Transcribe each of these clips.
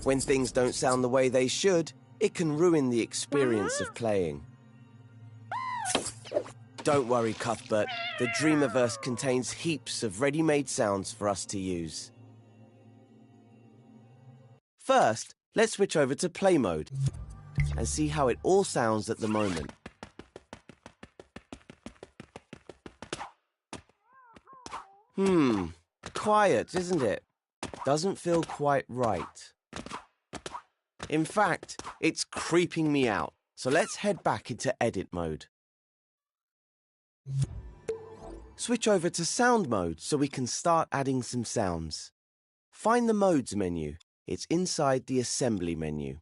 When things don't sound the way they should, it can ruin the experience of playing. Don't worry, Cuthbert. The Dreamiverse contains heaps of ready-made sounds for us to use. First, let's switch over to play mode and see how it all sounds at the moment. Quiet, isn't it? Doesn't feel quite right. In fact, it's creeping me out, so let's head back into edit mode. Switch over to sound mode so we can start adding some sounds. Find the modes menu. It's inside the assembly menu.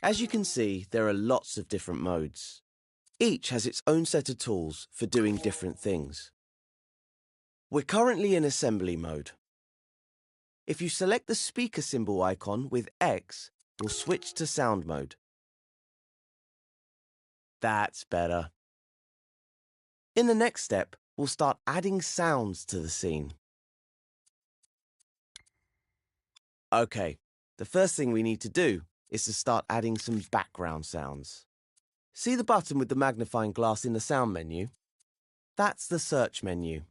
As you can see, there are lots of different modes. Each has its own set of tools for doing different things. We're currently in assembly mode. If you select the speaker symbol icon with X, we'll switch to sound mode. That's better. In the next step, we'll start adding sounds to the scene. Okay, the first thing we need to do is to start adding some background sounds. See the button with the magnifying glass in the sound menu? That's the search menu.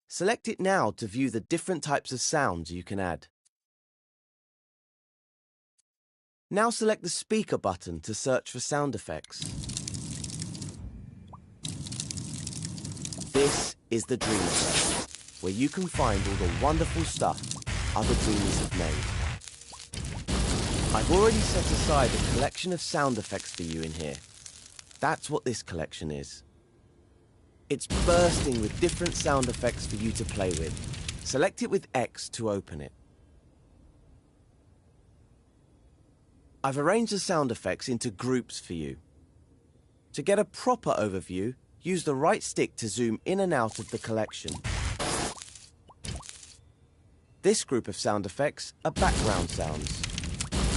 Select it now to view the different types of sounds you can add. Now select the speaker button to search for sound effects. This is the Dreamiverse, where you can find all the wonderful stuff other dreamers have made. I've already set aside a collection of sound effects for you in here. That's what this collection is. It's bursting with different sound effects for you to play with. Select it with X to open it. I've arranged the sound effects into groups for you. To get a proper overview, use the right stick to zoom in and out of the collection. This group of sound effects are background sounds.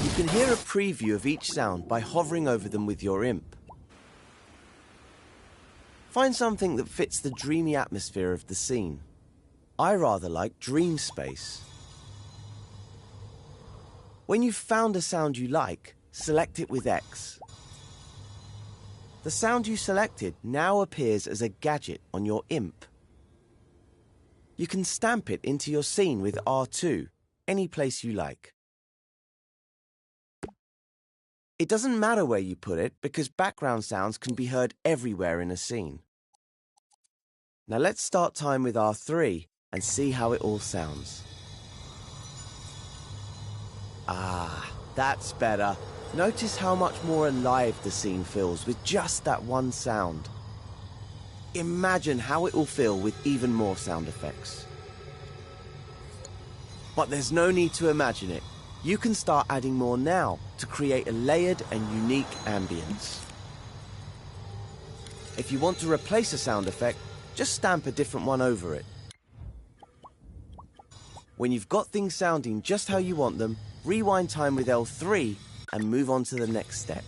You can hear a preview of each sound by hovering over them with your imp. Find something that fits the dreamy atmosphere of the scene. I rather like Dream Space. When you've found a sound you like, select it with X. The sound you selected now appears as a gadget on your imp. You can stamp it into your scene with R2, any place you like. It doesn't matter where you put it because background sounds can be heard everywhere in a scene. Now let's start time with R3 and see how it all sounds. Ah, that's better. Notice how much more alive the scene feels with just that one sound. Imagine how it will feel with even more sound effects. But there's no need to imagine it. You can start adding more now to create a layered and unique ambience. If you want to replace a sound effect, just stamp a different one over it. When you've got things sounding just how you want them, rewind time with L3 and move on to the next step.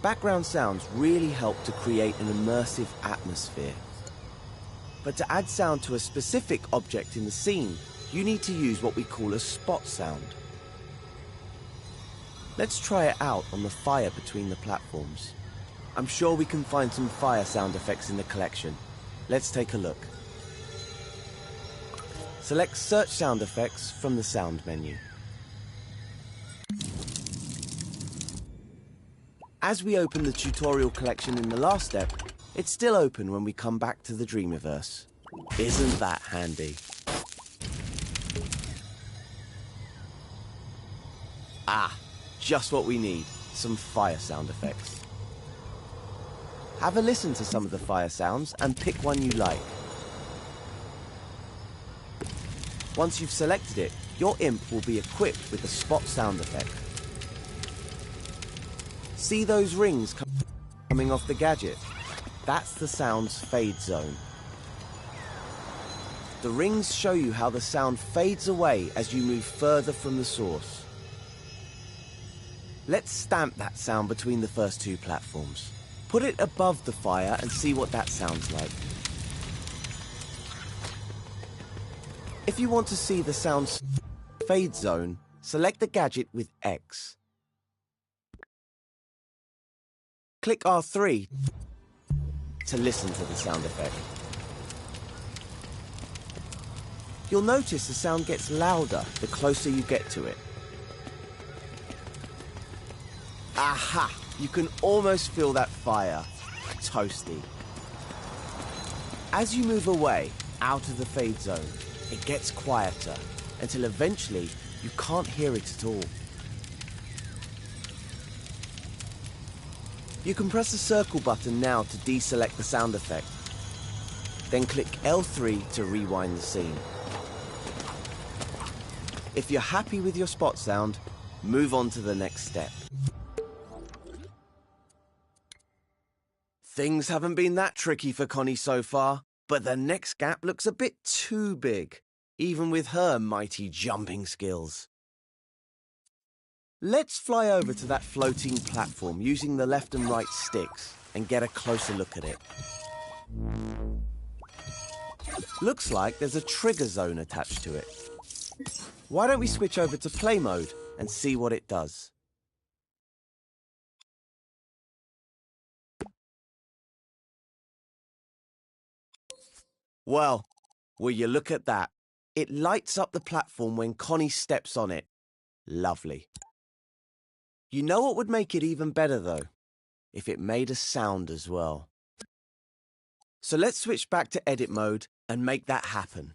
Background sounds really help to create an immersive atmosphere. But to add sound to a specific object in the scene, you need to use what we call a spot sound. Let's try it out on the fire between the platforms. I'm sure we can find some fire sound effects in the collection. Let's take a look. Select Search Sound Effects from the Sound menu. As we open the tutorial collection in the last step, it's still open when we come back to the Dreamiverse. Isn't that handy? Ah, just what we need. some fire sound effects. Have a listen to some of the fire sounds and pick one you like. Once you've selected it, your imp will be equipped with the spot sound effect. See those rings coming off the gadget? That's the sound's fade zone. The rings show you how the sound fades away as you move further from the source. Let's stamp that sound between the first two platforms. Put it above the fire and see what that sounds like. If you want to see the sound's fade zone, select the gadget with X. Click R3 to listen to the sound effect. You'll notice the sound gets louder the closer you get to it. Aha! You can almost feel that fire. Toasty. As you move away, out of the fade zone, it gets quieter, until eventually you can't hear it at all. You can press the circle button now to deselect the sound effect. Then click L3 to rewind the scene. If you're happy with your spot sound, move on to the next step. Things haven't been that tricky for Connie so far, but the next gap looks a bit too big, even with her mighty jumping skills. Let's fly over to that floating platform using the left and right sticks and get a closer look at it. Looks like there's a trigger zone attached to it. Why don't we switch over to play mode and see what it does? Well, will you look at that? It lights up the platform when Connie steps on it. Lovely. You know what would make it even better, though? If it made a sound as well. So let's switch back to edit mode and make that happen.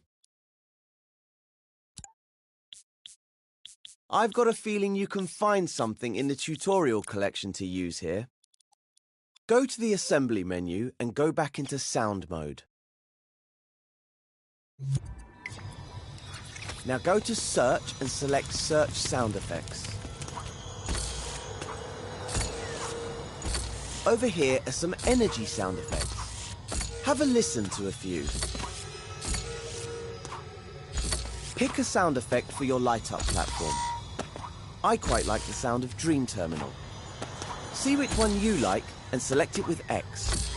I've got a feeling you can find something in the tutorial collection to use here. Go to the assembly menu and go back into sound mode. Now go to search and select search sound effects. Over here are some energy sound effects. Have a listen to a few. Pick a sound effect for your light up platform. I quite like the sound of Dream Terminal. See which one you like and select it with X.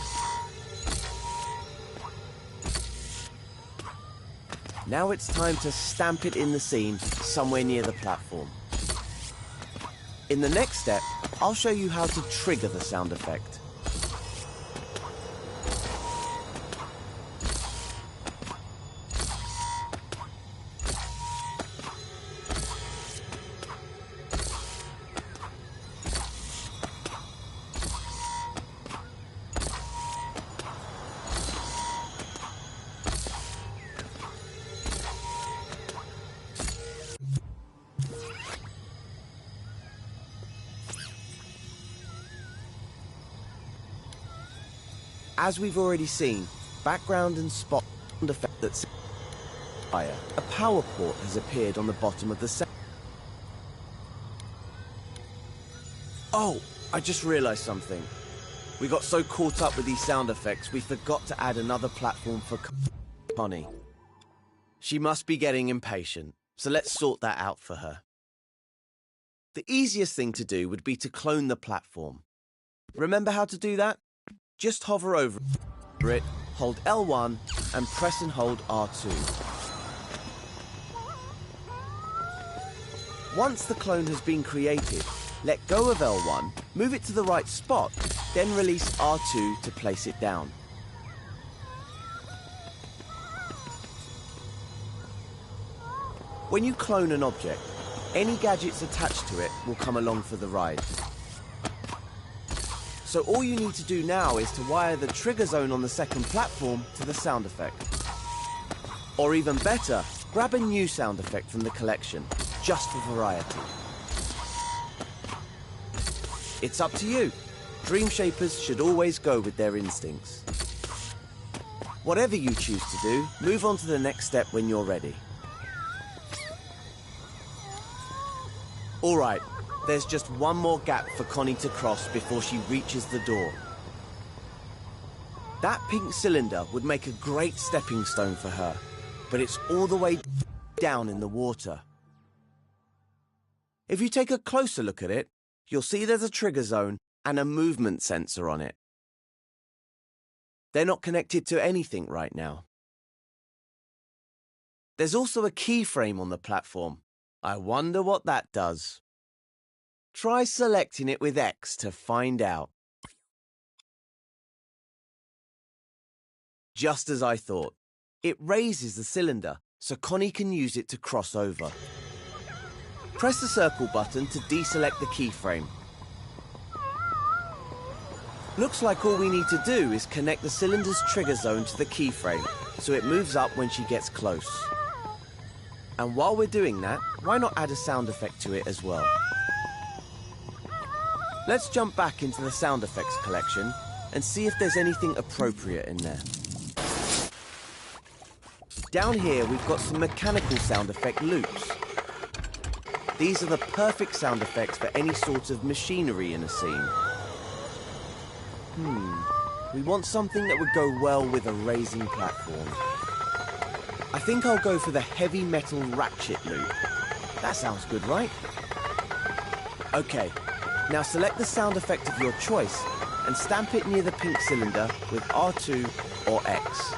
Now it's time to stamp it in the scene somewhere near the platform. In the next step, I'll show you how to trigger the sound effect. As we've already seen, background and spot sound effect that's fire. A power port has appeared on the bottom of the sound. Oh, I just realized something. We got so caught up with these sound effects, we forgot to add another platform for Connie. She must be getting impatient, so let's sort that out for her. The easiest thing to do would be to clone the platform. Remember how to do that? Just hover over it, hold L1, and press and hold R2. Once the clone has been created, let go of L1, move it to the right spot, then release R2 to place it down. When you clone an object, any gadgets attached to it will come along for the ride. So all you need to do now is to wire the trigger zone on the second platform to the sound effect. Or even better, grab a new sound effect from the collection, just for variety. It's up to you. Dream shapers should always go with their instincts. Whatever you choose to do, move on to the next step when you're ready. All right, there's just one more gap for Connie to cross before she reaches the door. That pink cylinder would make a great stepping stone for her, but it's all the way down in the water. If you take a closer look at it, you'll see there's a trigger zone and a movement sensor on it. They're not connected to anything right now. There's also a keyframe on the platform. I wonder what that does. Try selecting it with X to find out. Just as I thought. It raises the cylinder so Connie can use it to cross over. Press the circle button to deselect the keyframe. Looks like all we need to do is connect the cylinder's trigger zone to the keyframe, so it moves up when she gets close. And while we're doing that, why not add a sound effect to it as well? Let's jump back into the sound effects collection and see if there's anything appropriate in there. Down here, we've got some mechanical sound effect loops. These are the perfect sound effects for any sort of machinery in a scene. We want something that would go well with a raising platform. I think I'll go for the heavy metal ratchet loop. That sounds good, right? Okay, now select the sound effect of your choice and stamp it near the pink cylinder with R2 or X.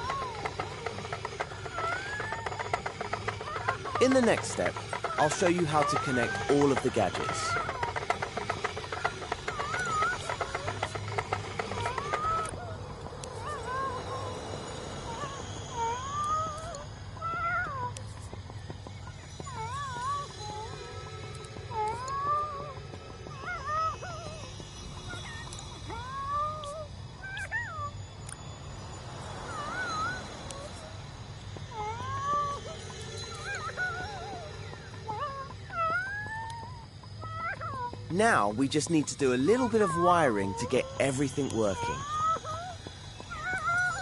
In the next step, I'll show you how to connect all of the gadgets. Now we just need to do a little bit of wiring to get everything working.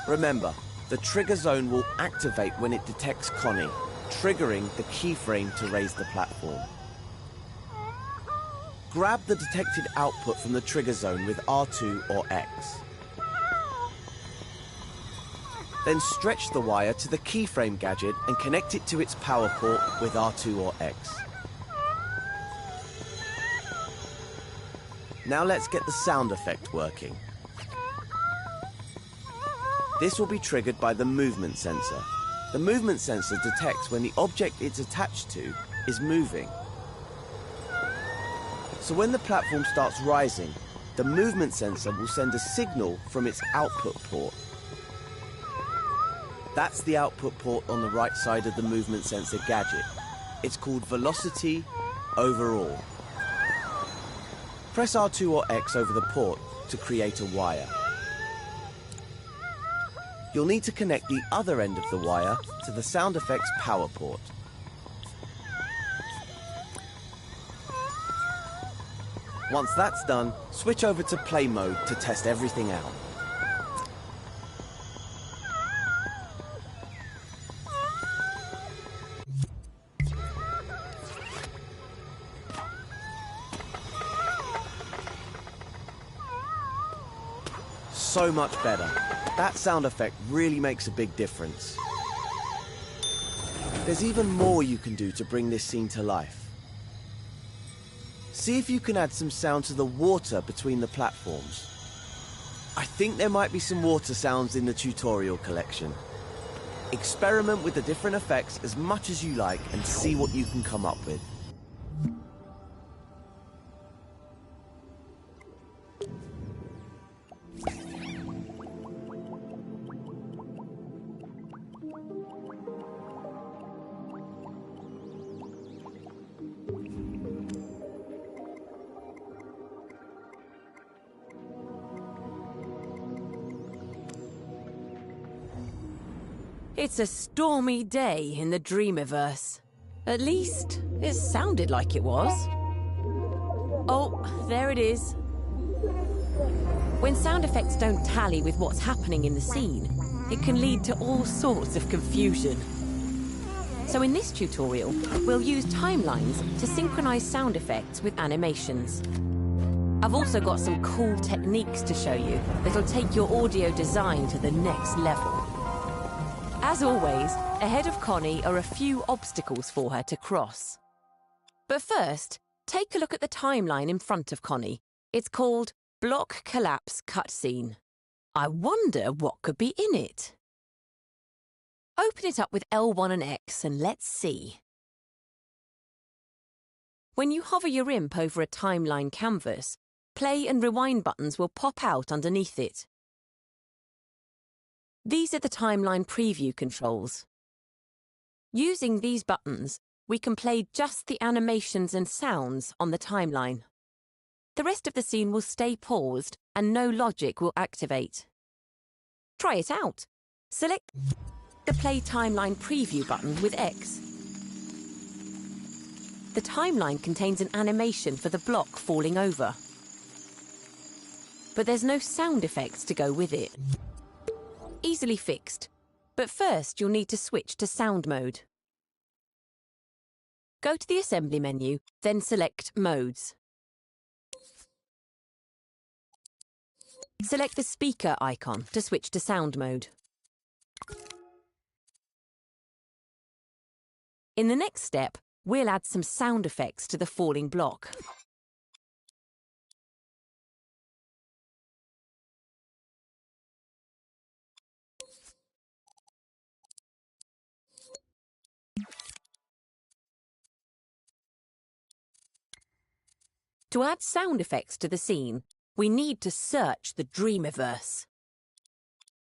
Remember, the trigger zone will activate when it detects Connie, triggering the keyframe to raise the platform. Grab the detected output from the trigger zone with R2 or X. Then stretch the wire to the keyframe gadget and connect it to its power port with R2 or X. Now let's get the sound effect working. This will be triggered by the movement sensor. The movement sensor detects when the object it's attached to is moving. So when the platform starts rising, the movement sensor will send a signal from its output port. That's the output port on the right side of the movement sensor gadget. It's called velocity overall. Press R2 or X over the port to create a wire. You'll need to connect the other end of the wire to the sound effects power port. Once that's done, switch over to play mode to test everything out. So much better. That sound effect really makes a big difference. There's even more you can do to bring this scene to life. See if you can add some sound to the water between the platforms. I think there might be some water sounds in the tutorial collection. Experiment with the different effects as much as you like and see what you can come up with. It's a stormy day in the Dreamiverse. At least, it sounded like it was. Oh, there it is. When sound effects don't tally with what's happening in the scene, it can lead to all sorts of confusion. So in this tutorial, we'll use timelines to synchronize sound effects with animations. I've also got some cool techniques to show you that'll take your audio design to the next level. As always, ahead of Connie are a few obstacles for her to cross. But first, take a look at the timeline in front of Connie. It's called Block Collapse Cutscene. I wonder what could be in it. Open it up with L1 and X and let's see. When you hover your imp over a timeline canvas, play and rewind buttons will pop out underneath it. These are the timeline preview controls. Using these buttons, we can play just the animations and sounds on the timeline. The rest of the scene will stay paused and no logic will activate. Try it out. Select the Play Timeline Preview button with X. The timeline contains an animation for the block falling over. But there's no sound effects to go with it. Easily fixed. But first you'll need to switch to sound mode. Go to the assembly menu, then select Modes. Select the speaker icon to switch to sound mode. In the next step, we'll add some sound effects to the falling block. To add sound effects to the scene, we need to search the Dreamiverse.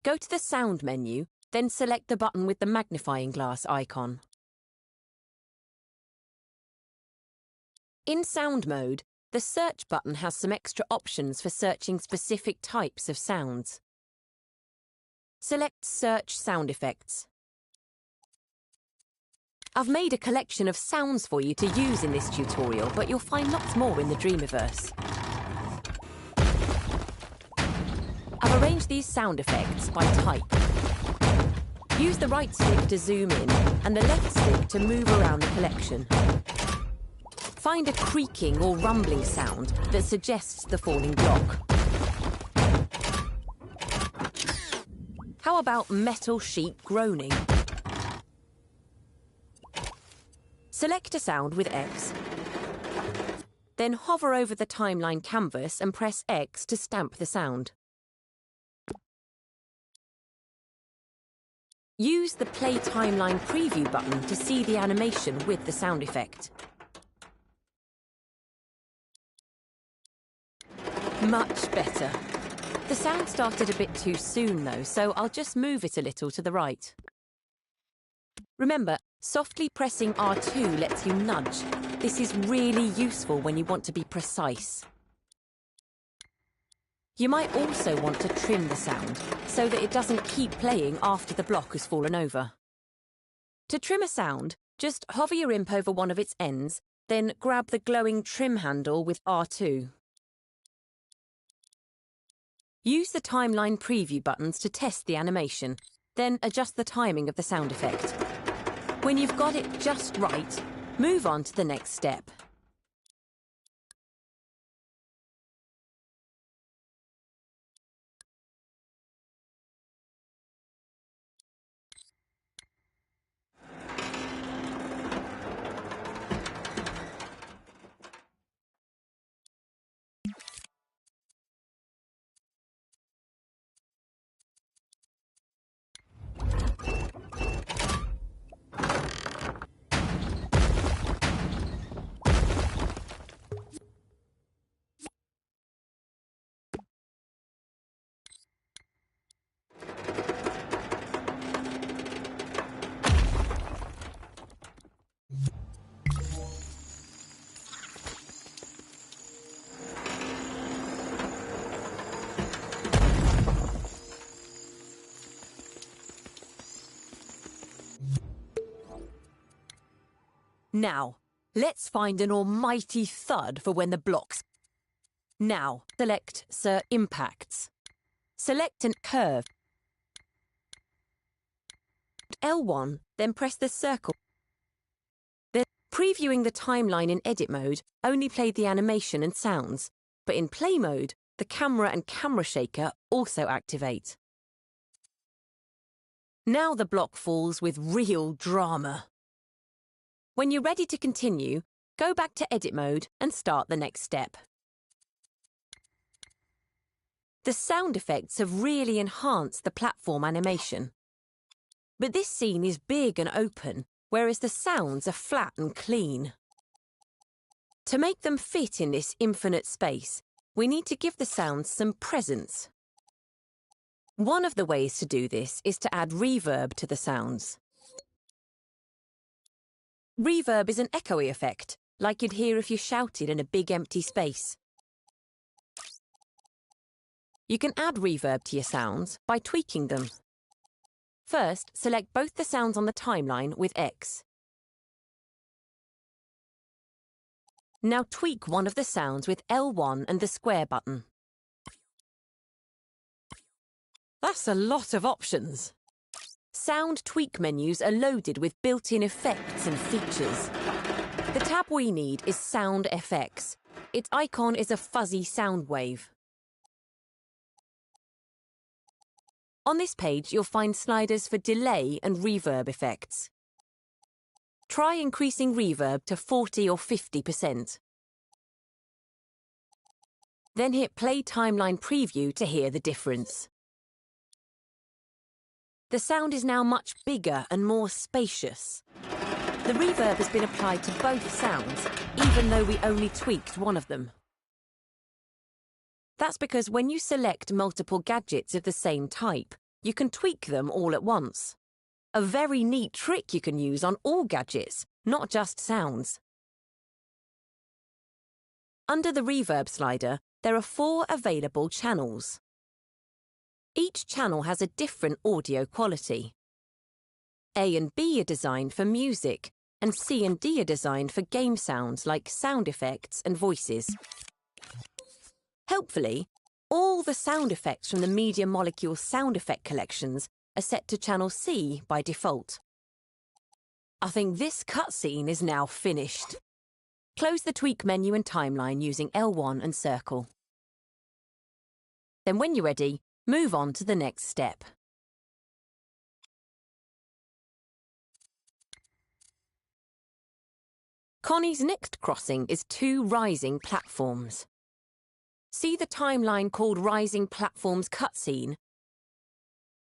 Go to the Sound menu, then select the button with the magnifying glass icon. In sound mode, the Search button has some extra options for searching specific types of sounds. Select Search Sound Effects. I've made a collection of sounds for you to use in this tutorial, but you'll find lots more in the Dreamiverse. I've arranged these sound effects by type. Use the right stick to zoom in and the left stick to move around the collection. Find a creaking or rumbling sound that suggests the falling block. How about metal sheep groaning? Select a sound with X. Then hover over the timeline canvas and press X to stamp the sound. Use the Play Timeline Preview button to see the animation with the sound effect. Much better. The sound started a bit too soon though, so I'll just move it a little to the right. Remember, softly pressing R2 lets you nudge. This is really useful when you want to be precise. You might also want to trim the sound so that it doesn't keep playing after the block has fallen over. To trim a sound, just hover your imp over one of its ends, then grab the glowing trim handle with R2. Use the timeline preview buttons to test the animation, then adjust the timing of the sound effect. When you've got it just right, move on to the next step. Now, let's find an almighty thud for when the blocks... Now, select Sir Impacts. Select an curve. L1, then press the circle. Then, previewing the timeline in edit mode only played the animation and sounds, but in play mode, the camera and camera shaker also activate. Now the block falls with real drama. When you're ready to continue, go back to edit mode and start the next step. The sound effects have really enhanced the platform animation. But this scene is big and open, whereas the sounds are flat and clean. To make them fit in this infinite space, we need to give the sounds some presence. One of the ways to do this is to add reverb to the sounds. Reverb is an echoey effect, like you'd hear if you shouted in a big empty space. You can add reverb to your sounds by tweaking them. First, select both the sounds on the timeline with X. Now tweak one of the sounds with L1 and the square button. That's a lot of options. Sound tweak menus are loaded with built-in effects and features. The tab we need is Sound FX. Its icon is a fuzzy sound wave. On this page, you'll find sliders for delay and reverb effects. Try increasing reverb to 40 or 50%. Then hit Play Timeline Preview to hear the difference. The sound is now much bigger and more spacious. The reverb has been applied to both sounds, even though we only tweaked one of them. That's because when you select multiple gadgets of the same type, you can tweak them all at once. A very neat trick you can use on all gadgets, not just sounds. Under the reverb slider, there are 4 available channels. Each channel has a different audio quality. A and B are designed for music, and C and D are designed for game sounds like sound effects and voices. Helpfully, all the sound effects from the Media Molecule sound effect collections are set to channel C by default. I think this cutscene is now finished. Close the tweak menu and timeline using L1 and circle. Then when you're ready, move on to the next step. Connie's next crossing is 2 rising platforms. See the timeline called Rising Platforms cutscene?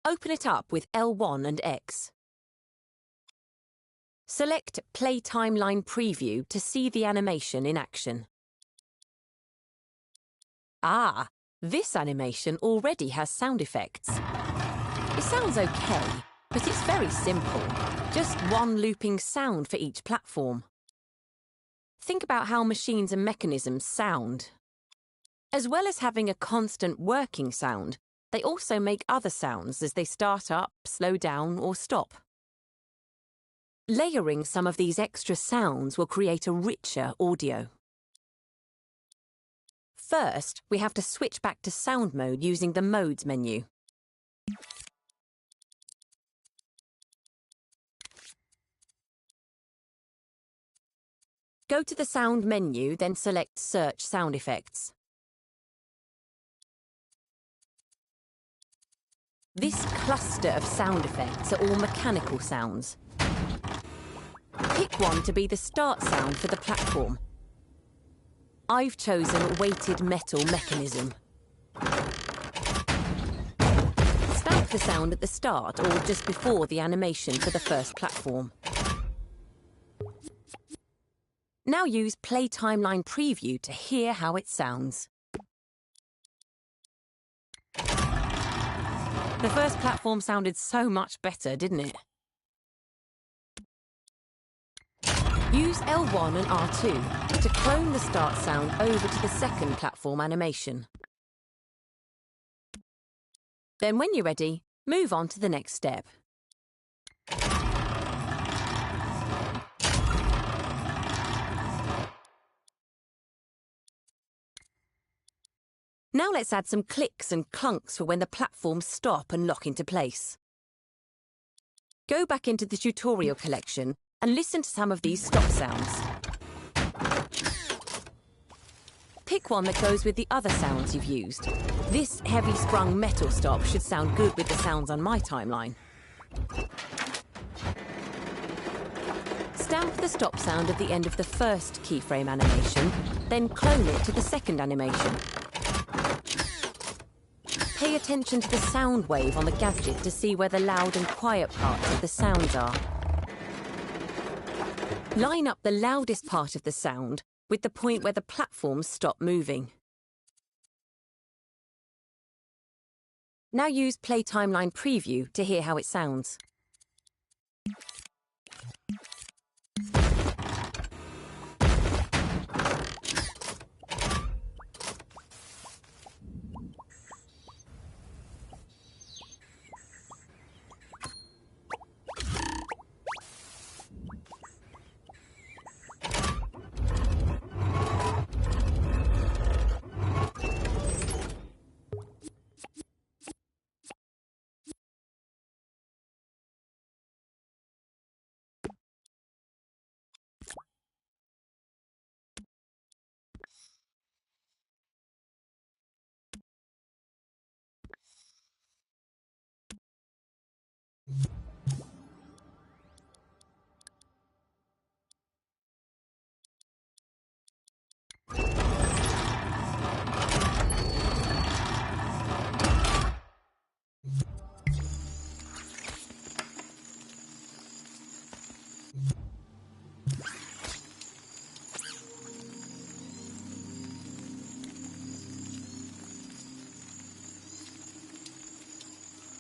Open it up with L1 and X. Select Play Timeline Preview to see the animation in action. Ah, this animation already has sound effects. It sounds okay, but it's very simple. Just one looping sound for each platform. Think about how machines and mechanisms sound. As well as having a constant working sound, they also make other sounds as they start up, slow down, or stop. Layering some of these extra sounds will create a richer audio. First, we have to switch back to sound mode using the Modes menu. Go to the Sound menu, then select Search Sound Effects. This cluster of sound effects are all mechanical sounds. Pick one to be the start sound for the platform. I've chosen Weighted Metal Mechanism. Stamp the sound at the start or just before the animation for the first platform. Now use Play Timeline Preview to hear how it sounds. The first platform sounded so much better, didn't it? Use L1 and R2 to clone the start sound over to the second platform animation. Then when you're ready, move on to the next step. Now let's add some clicks and clunks for when the platforms stop and lock into place. Go back into the tutorial collection and listen to some of these stop sounds. Pick one that goes with the other sounds you've used. This heavy-sprung metal stop should sound good with the sounds on my timeline. Stamp the stop sound at the end of the first keyframe animation, then clone it to the second animation. Pay attention to the sound wave on the gadget to see where the loud and quiet parts of the sounds are. Line up the loudest part of the sound with the point where the platforms stop moving. Now use Play Timeline Preview to hear how it sounds.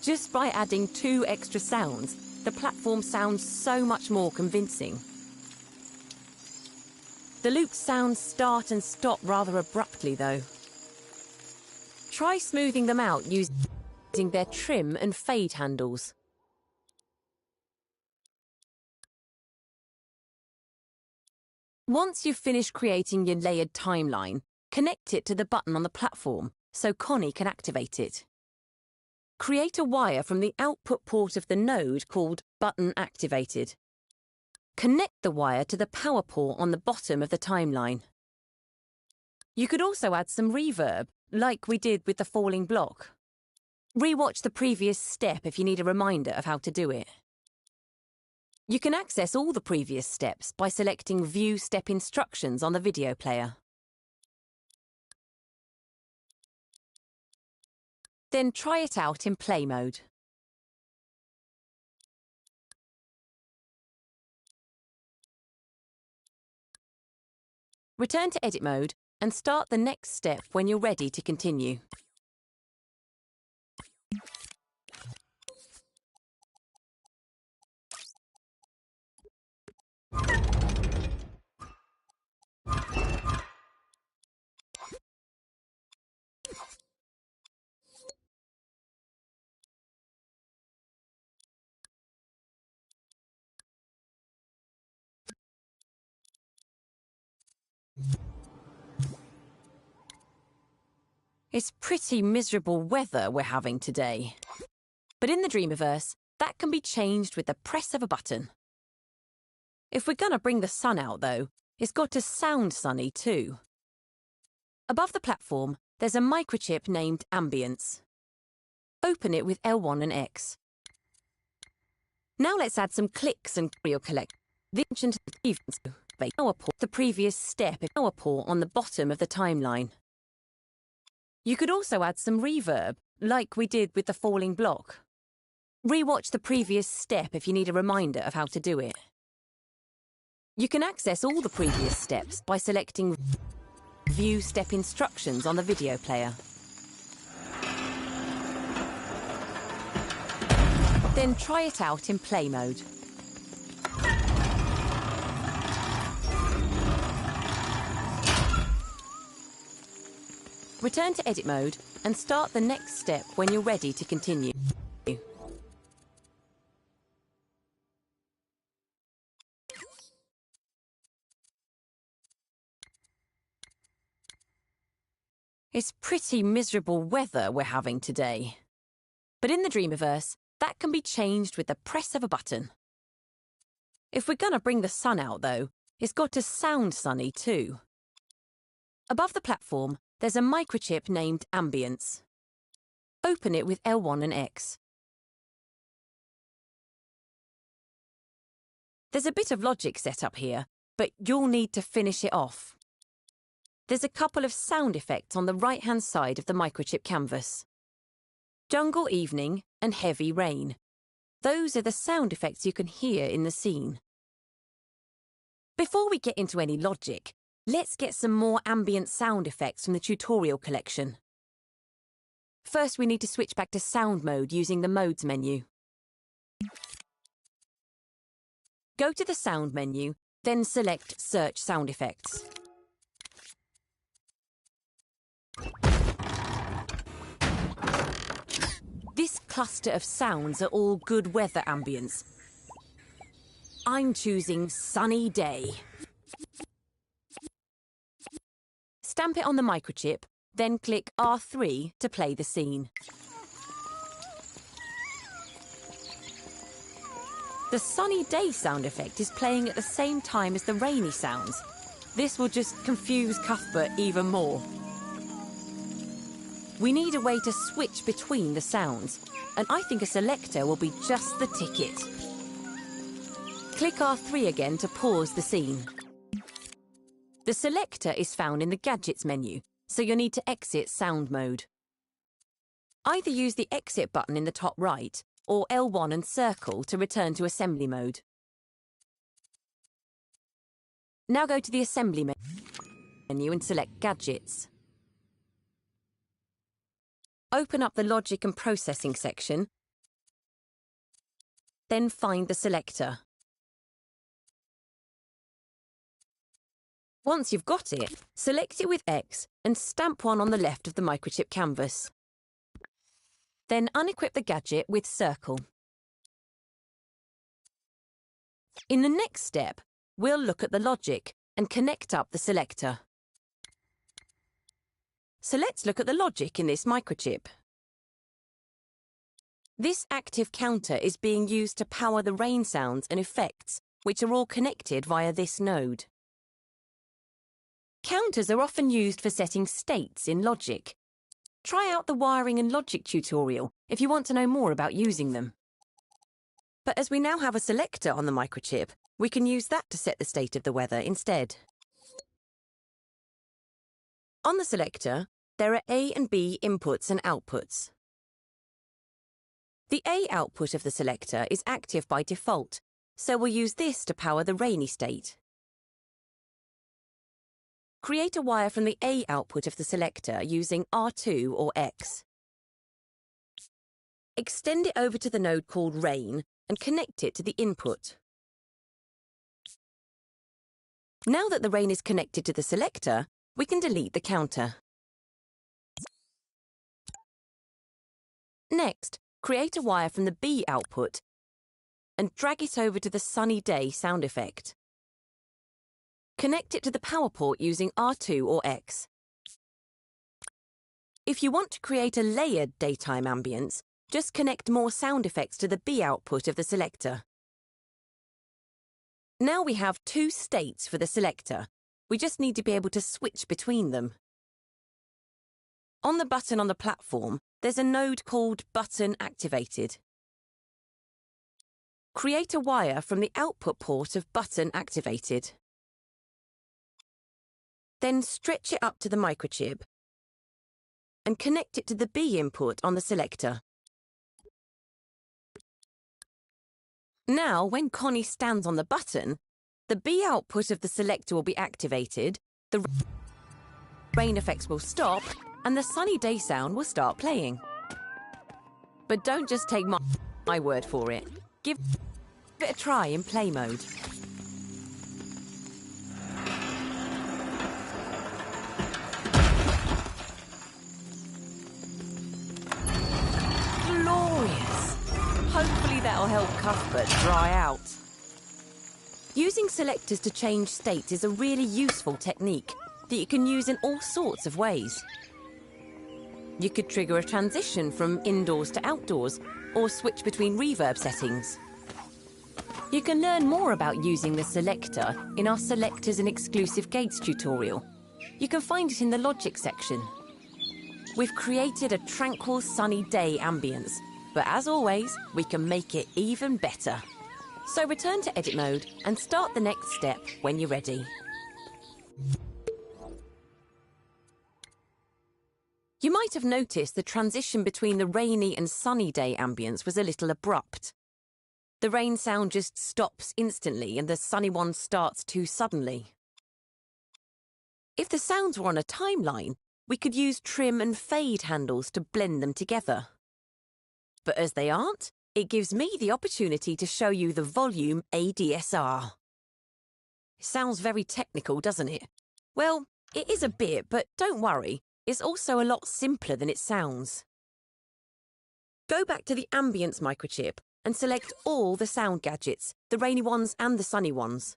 Just by adding 2 extra sounds, the platform sounds so much more convincing. The loop sounds start and stop rather abruptly, though. Try smoothing them out using their trim and fade handles. Once you've finished creating your layered timeline, connect it to the button on the platform so Connie can activate it. Create a wire from the output port of the node called Button Activated. Connect the wire to the power port on the bottom of the timeline. You could also add some reverb, like we did with the falling block. Rewatch the previous step if you need a reminder of how to do it. You can access all the previous steps by selecting View Step Instructions on the video player. Then try it out in play mode. Return to edit mode and start the next step when you're ready to continue. It's pretty miserable weather we're having today. But in the Dreamiverse, that can be changed with the press of a button. If we're gonna bring the sun out, though, it's got to sound sunny too. Above the platform, there's a microchip named Ambience. Open it with L1 and X. Now let's add some clicks and real collect. The ancient events, the previous step, power port on the bottom of the timeline. You could also add some reverb, like we did with the falling block. Rewatch the previous step if you need a reminder of how to do it. You can access all the previous steps by selecting View Step Instructions on the video player. Then try it out in play mode. Return to edit mode and start the next step when you're ready to continue. It's pretty miserable weather we're having today. But in the Dreamiverse, that can be changed with the press of a button. If we're gonna bring the sun out, though, it's got to sound sunny too. Above the platform, there's a microchip named Ambience. Open it with L1 and X. There's a bit of logic set up here, but you'll need to finish it off. There's a couple of sound effects on the right-hand side of the microchip canvas. Jungle evening and heavy rain. Those are the sound effects you can hear in the scene. Before we get into any logic, let's get some more ambient sound effects from the tutorial collection. First, we need to switch back to sound mode using the Modes menu. Go to the Sound menu, then select Search Sound Effects. This cluster of sounds are all good weather ambience. I'm choosing Sunny Day. Stamp it on the microchip, then click R3 to play the scene. The Sunny Day sound effect is playing at the same time as the rainy sounds. This will just confuse Cuthbert even more. We need a way to switch between the sounds, and I think a selector will be just the ticket. Click R3 again to pause the scene. The selector is found in the Gadgets menu, so you'll need to exit sound mode. Either use the exit button in the top right, or L1 and circle to return to assembly mode. Now go to the assembly menu and select Gadgets. Open up the Logic and Processing section, then find the selector. Once you've got it, select it with X and stamp one on the left of the microchip canvas. Then unequip the gadget with circle. In the next step, we'll look at the logic and connect up the selector. So let's look at the logic in this microchip. This active counter is being used to power the rain sounds and effects, which are all connected via this node. Counters are often used for setting states in logic. Try out the wiring and logic tutorial if you want to know more about using them. But as we now have a selector on the microchip, we can use that to set the state of the weather instead. On the selector, there are A and B inputs and outputs. The A output of the selector is active by default, so we'll use this to power the rainy state. Create a wire from the A output of the selector using R2 or X. Extend it over to the node called Rain and connect it to the input. Now that the rain is connected to the selector, we can delete the counter. Next, create a wire from the B output and drag it over to the Sunny Day sound effect. Connect it to the power port using R2 or X. If you want to create a layered daytime ambience, just connect more sound effects to the B output of the selector. Now we have two states for the selector. We just need to be able to switch between them. On the button on the platform, there's a node called Button Activated. Create a wire from the output port of Button Activated. Then stretch it up to the microchip and connect it to the B input on the selector. Now, when Connie stands on the button, the B output of the selector will be activated, the rain effects will stop, and the Sunny Day sound will start playing. But don't just take my word for it. Give it a try in play mode. Hopefully that'll help Cuthbert dry out. Using selectors to change states is a really useful technique that you can use in all sorts of ways. You could trigger a transition from indoors to outdoors, or switch between reverb settings. You can learn more about using the selector in our Selectors and Exclusive Gates tutorial. You can find it in the Logic section. We've created a tranquil, sunny day ambience, but as always, we can make it even better. So return to edit mode and start the next step when you're ready. You might have noticed the transition between the rainy and sunny day ambience was a little abrupt. The rain sound just stops instantly and the sunny one starts too suddenly. If the sounds were on a timeline, we could use trim and fade handles to blend them together. But as they aren't, it gives me the opportunity to show you the volume ADSR. It sounds very technical, doesn't it? Well, it is a bit, but don't worry, it's also a lot simpler than it sounds. Go back to the ambience microchip and select all the sound gadgets, the rainy ones and the sunny ones.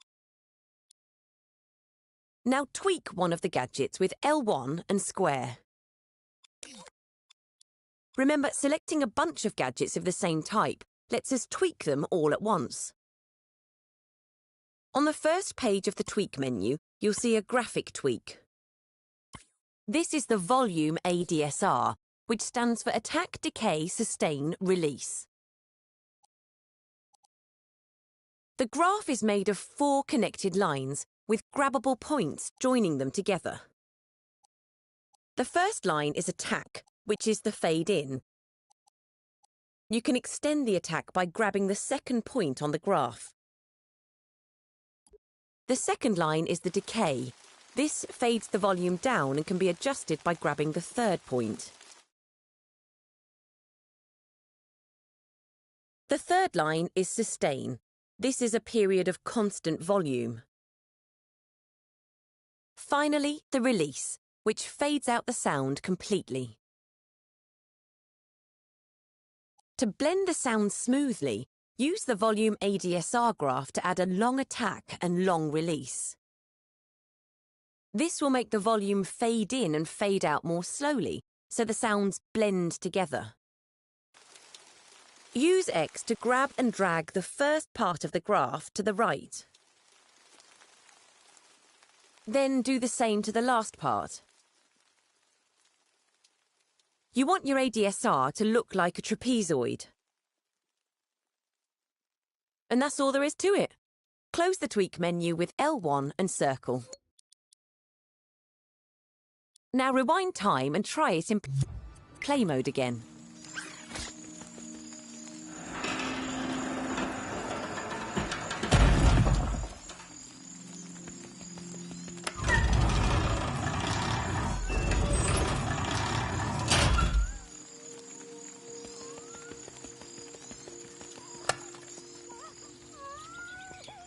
Now tweak one of the gadgets with L1 and square. Remember, selecting a bunch of gadgets of the same type lets us tweak them all at once. On the first page of the tweak menu, you'll see a graphic tweak. This is the volume ADSR, which stands for Attack, Decay, Sustain, Release. The graph is made of 4 connected lines, with grabbable points joining them together. The first line is Attack, which is the fade in. You can extend the attack by grabbing the second point on the graph. The second line is the decay. This fades the volume down and can be adjusted by grabbing the third point. The third line is sustain. This is a period of constant volume. Finally, the release, which fades out the sound completely. To blend the sound smoothly, use the volume ADSR graph to add a long attack and long release. This will make the volume fade in and fade out more slowly, so the sounds blend together. Use X to grab and drag the first part of the graph to the right. Then do the same to the last part. You want your ADSR to look like a trapezoid. And that's all there is to it. Close the tweak menu with L1 and circle. Now rewind time and try it in play mode again.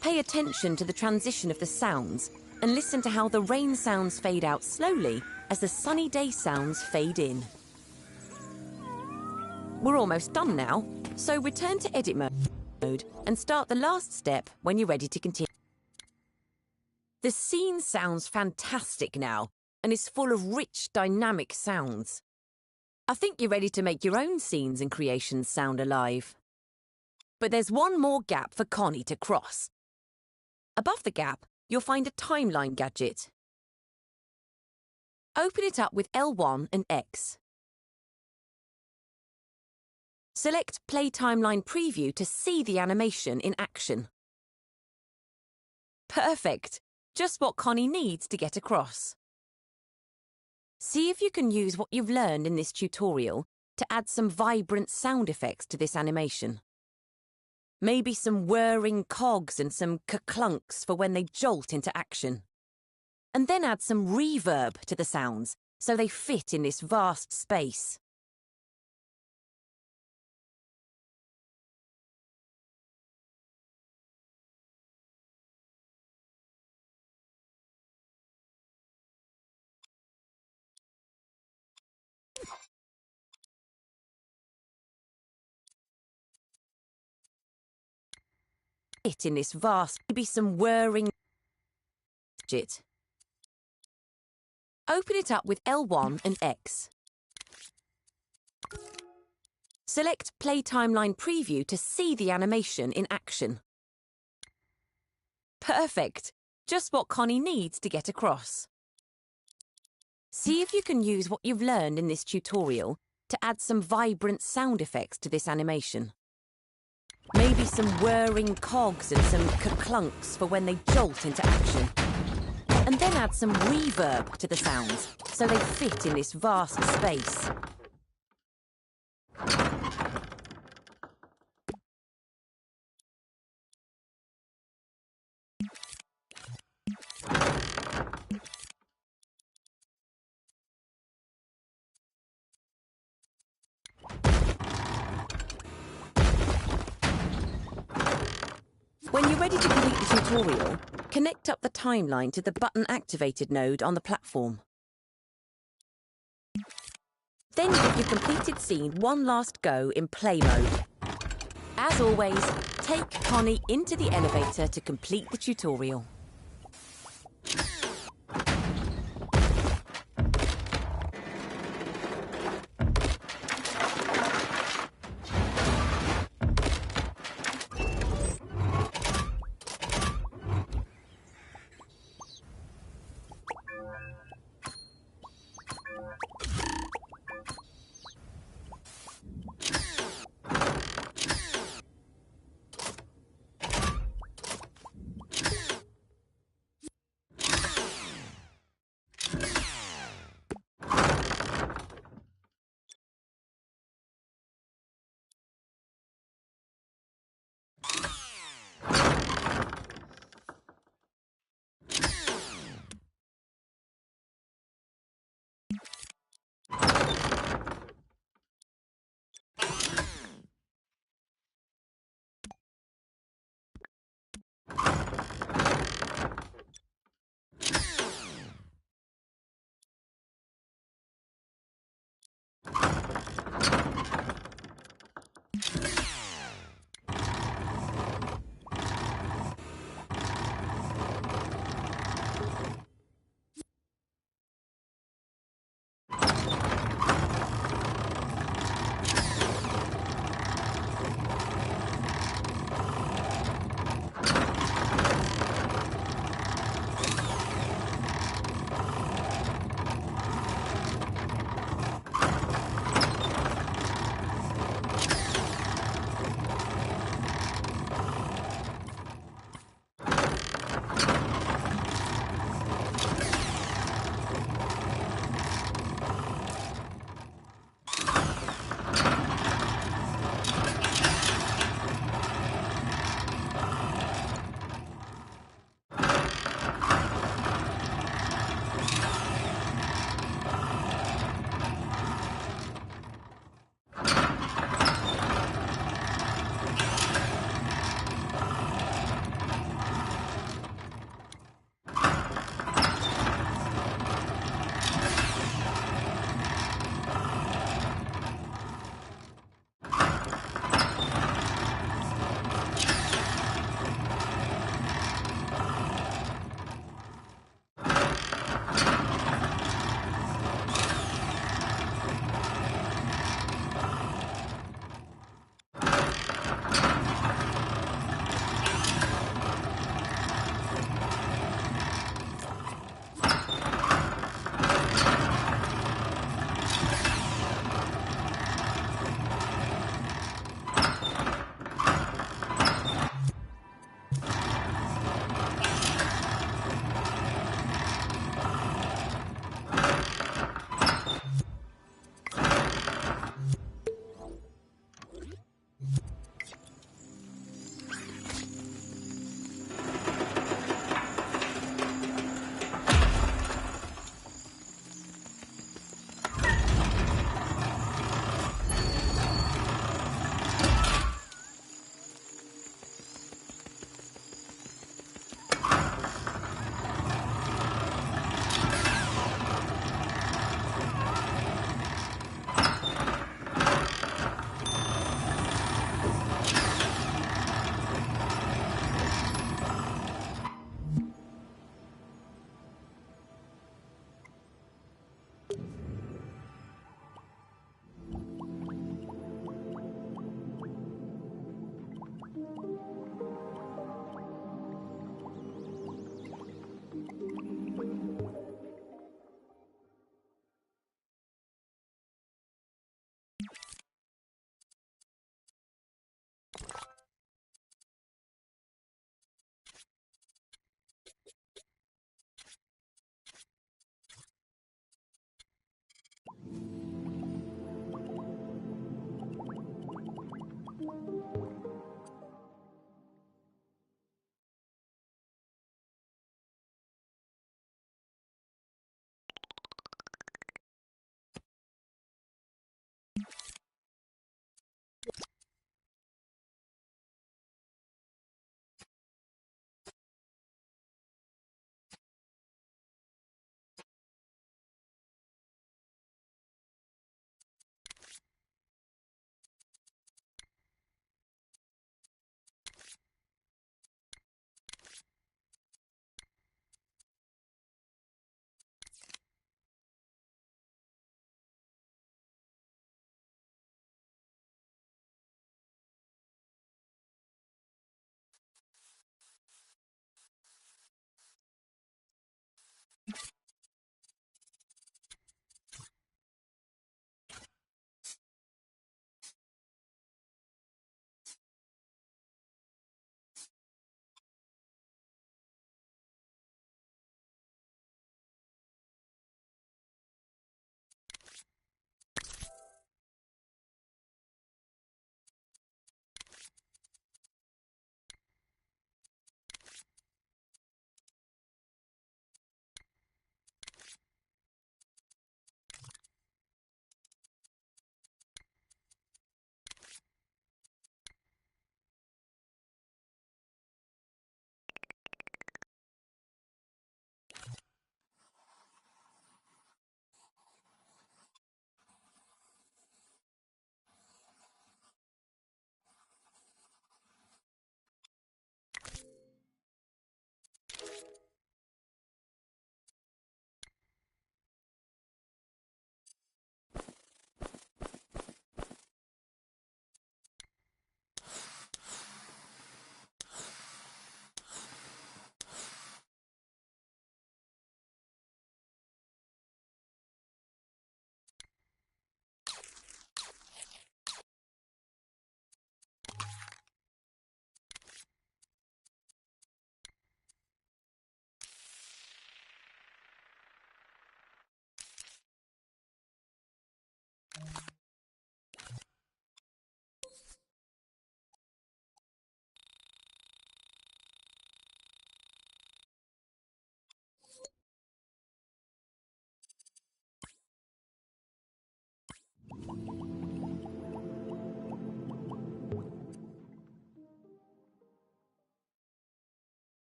Pay attention to the transition of the sounds and listen to how the rain sounds fade out slowly as the sunny day sounds fade in. We're almost done now, so return to edit mode and start the last step when you're ready to continue. The scene sounds fantastic now and is full of rich, dynamic sounds. I think you're ready to make your own scenes and creations sound alive. But there's one more gap for Connie to cross. Above the gap, you'll find a timeline gadget. Open it up with L1 and X. Select Play Timeline Preview to see the animation in action. Perfect! Just what Connie needs to get across. See if you can use what you've learned in this tutorial to add some vibrant sound effects to this animation. Maybe some whirring cogs and some ka-clunks for when they jolt into action. And then add some reverb to the sounds so they fit in this vast space. In this vast, maybe some whirring gadget. Open it up with L1 and X. Select Play Timeline Preview to see the animation in action. Perfect! Just what Connie needs to get across. See if you can use what you've learned in this tutorial to add some vibrant sound effects to this animation. Maybe some whirring cogs and some ka-clunks for when they jolt into action. And then add some reverb to the sounds so they fit in this vast space. When you're ready to complete the tutorial, connect up the timeline to the button-activated node on the platform. Then give your completed scene one last go in play mode. As always, take Connie into the elevator to complete the tutorial.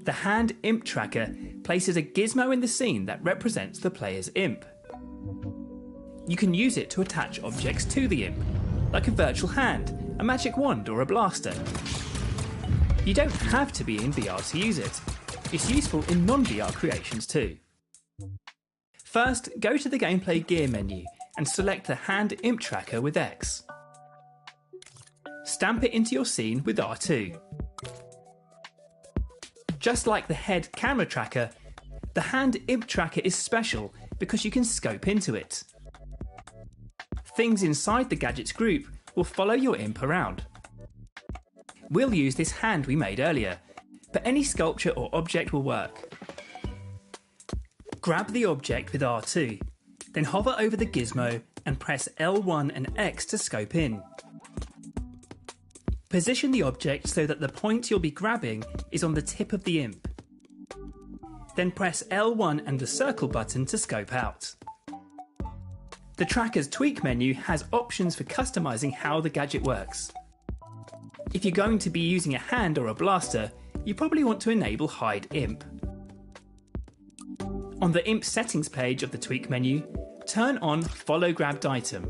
The hand imp tracker places a gizmo in the scene that represents the player's imp. You can use it to attach objects to the imp, like a virtual hand, a magic wand or a blaster. You don't have to be in VR to use it. It's useful in non-VR creations too. First, go to the gameplay gear menu and select the hand imp tracker with X. Stamp it into your scene with R2. Just like the head camera tracker, the hand imp tracker is special because you can scope into it. Things inside the gadgets group will follow your imp around. We'll use this hand we made earlier, but any sculpture or object will work. Grab the object with R2, then hover over the gizmo and press L1 and X to scope in. Position the object so that the point you'll be grabbing is on the tip of the imp. Then press L1 and the circle button to scope out. The tracker's tweak menu has options for customising how the gadget works. If you're going to be using a hand or a blaster, you probably want to enable Hide Imp. On the Imp settings page of the tweak menu, turn on Follow Grabbed Item.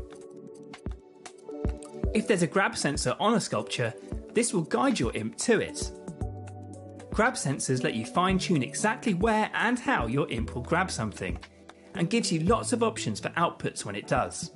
If there's a grab sensor on a sculpture, this will guide your imp to it. Grab sensors let you fine-tune exactly where and how your imp will grab something, and gives you lots of options for outputs when it does.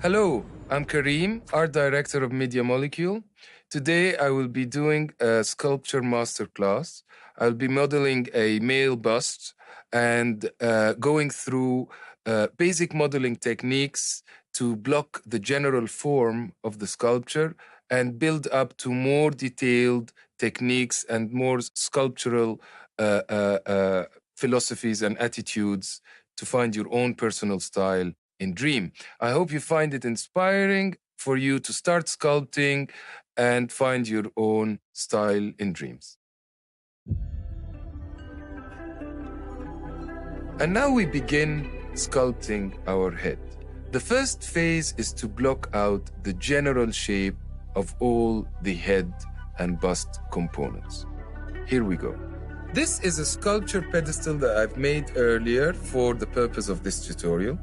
Hello, I'm Kareem, Art Director of Media Molecule. Today I will be doing a sculpture masterclass. I'll be modeling a male bust and going through basic modeling techniques to block the general form of the sculpture and build up to more detailed techniques and more sculptural philosophies and attitudes to find your own personal style in Dream. I hope you find it inspiring for you to start sculpting and find your own style in Dreams. And now we begin sculpting our head. The first phase is to block out the general shape of all the head and bust components. Here we go. This is a sculpture pedestal that I've made earlier for the purpose of this tutorial.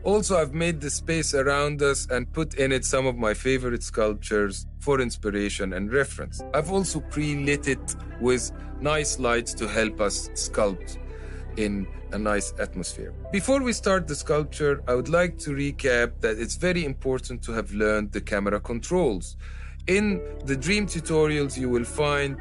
Also, I've made the space around us and put in it some of my favorite sculptures for inspiration and reference. I've also pre-lit it with nice lights to help us sculpt in a nice atmosphere. Before we start the sculpture, I would like to recap that it's very important to have learned the camera controls. In the Dream tutorials, you will find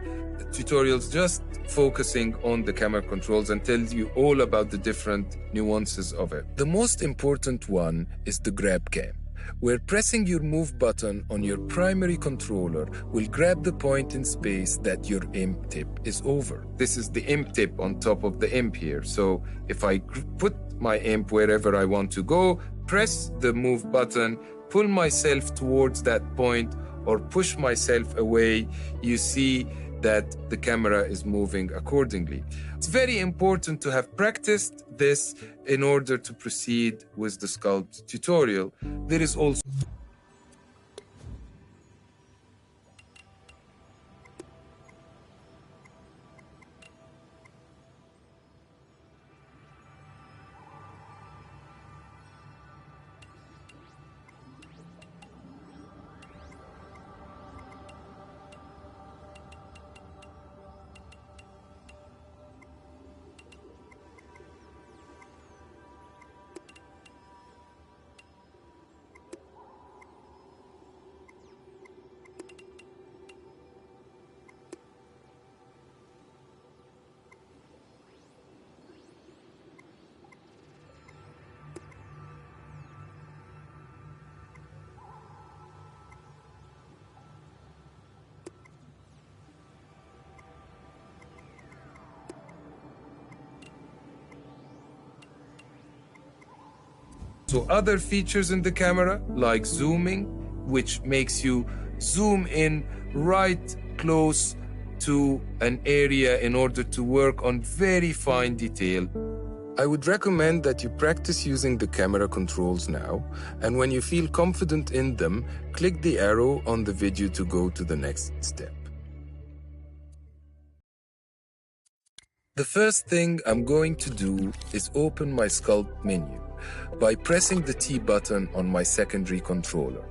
tutorials just focusing on the camera controls and tells you all about the different nuances of it. The most important one is the grab cam, where pressing your move button on your primary controller will grab the point in space that your imp tip is over. This is the imp tip on top of the imp here. So if I put my imp wherever I want to go, press the move button, pull myself towards that point or push myself away, you see that the camera is moving accordingly. It's very important to have practiced this in order to proceed with the sculpt tutorial. There is also other features in the camera, like zooming, which makes you zoom in right close to an area in order to work on very fine detail. I would recommend that you practice using the camera controls now, and when you feel confident in them, click the arrow on the video to go to the next step. The first thing I'm going to do is open my sculpt menu by pressing the T button on my secondary controller.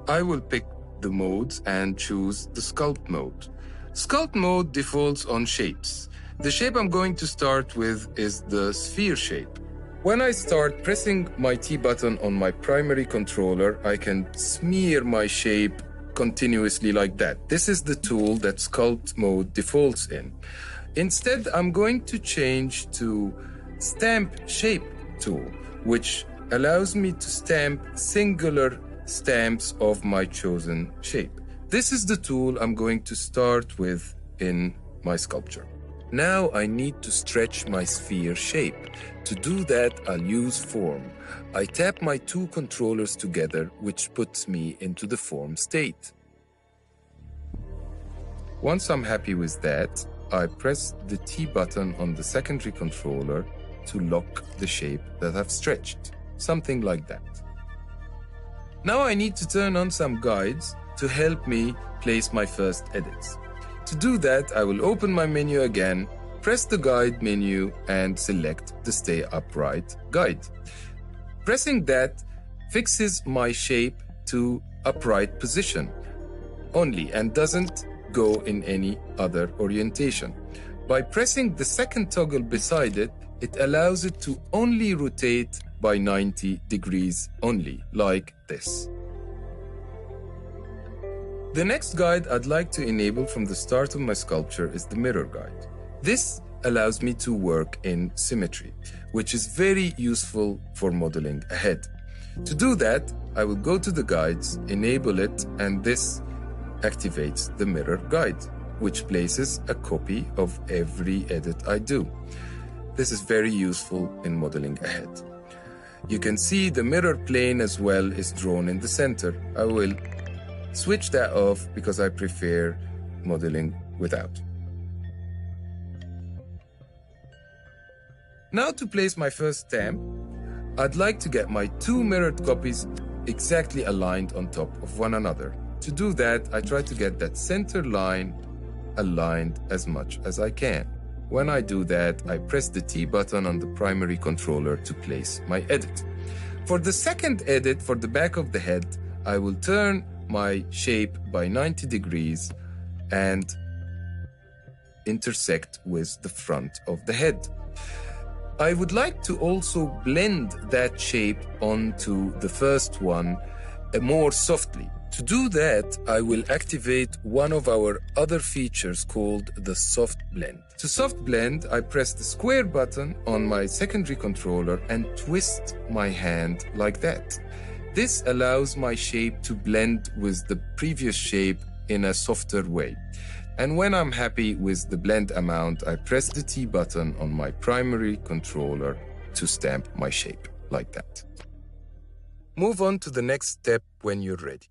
I will pick the modes and choose the sculpt mode. Sculpt mode defaults on shapes. The shape I'm going to start with is the sphere shape. When I start pressing my T button on my primary controller, I can smear my shape continuously like that. This is the tool that sculpt mode defaults in. Instead, I'm going to change to stamp shape tool, which allows me to stamp singular stamps of my chosen shape. This is the tool I'm going to start with in my sculpture. Now I need to stretch my sphere shape. To do that, I'll use form. I tap my two controllers together, which puts me into the form state. Once I'm happy with that, I press the T button on the secondary controller to lock the shape that I've stretched. Something like that. Now I need to turn on some guides to help me place my first edits. To do that, I will open my menu again, press the guide menu and select the Stay Upright guide. Pressing that fixes my shape to upright position only and doesn't go in any other orientation. By pressing the second toggle beside it, it allows it to only rotate by 90 degrees only, like this. The next guide I'd like to enable from the start of my sculpture is the mirror guide. This allows me to work in symmetry, which is very useful for modeling ahead. To do that, I will go to the guides, enable it, and this activates the mirror guide, which places a copy of every edit I do. This is very useful in modeling ahead. You can see the mirror plane as well is drawn in the center. I will switch that off because I prefer modeling without. Now to place my first stamp, I'd like to get my two mirrored copies exactly aligned on top of one another. To do that, I try to get that center line aligned as much as I can. When I do that, I press the T button on the primary controller to place my edit. For the second edit for the back of the head, I will turn my shape by 90 degrees and intersect with the front of the head. I would like to also blend that shape onto the first one more softly. To do that, I will activate one of our other features called the soft blend. To soft blend, I press the square button on my secondary controller and twist my hand like that. This allows my shape to blend with the previous shape in a softer way. And when I'm happy with the blend amount, I press the T button on my primary controller to stamp my shape like that. Move on to the next step when you're ready.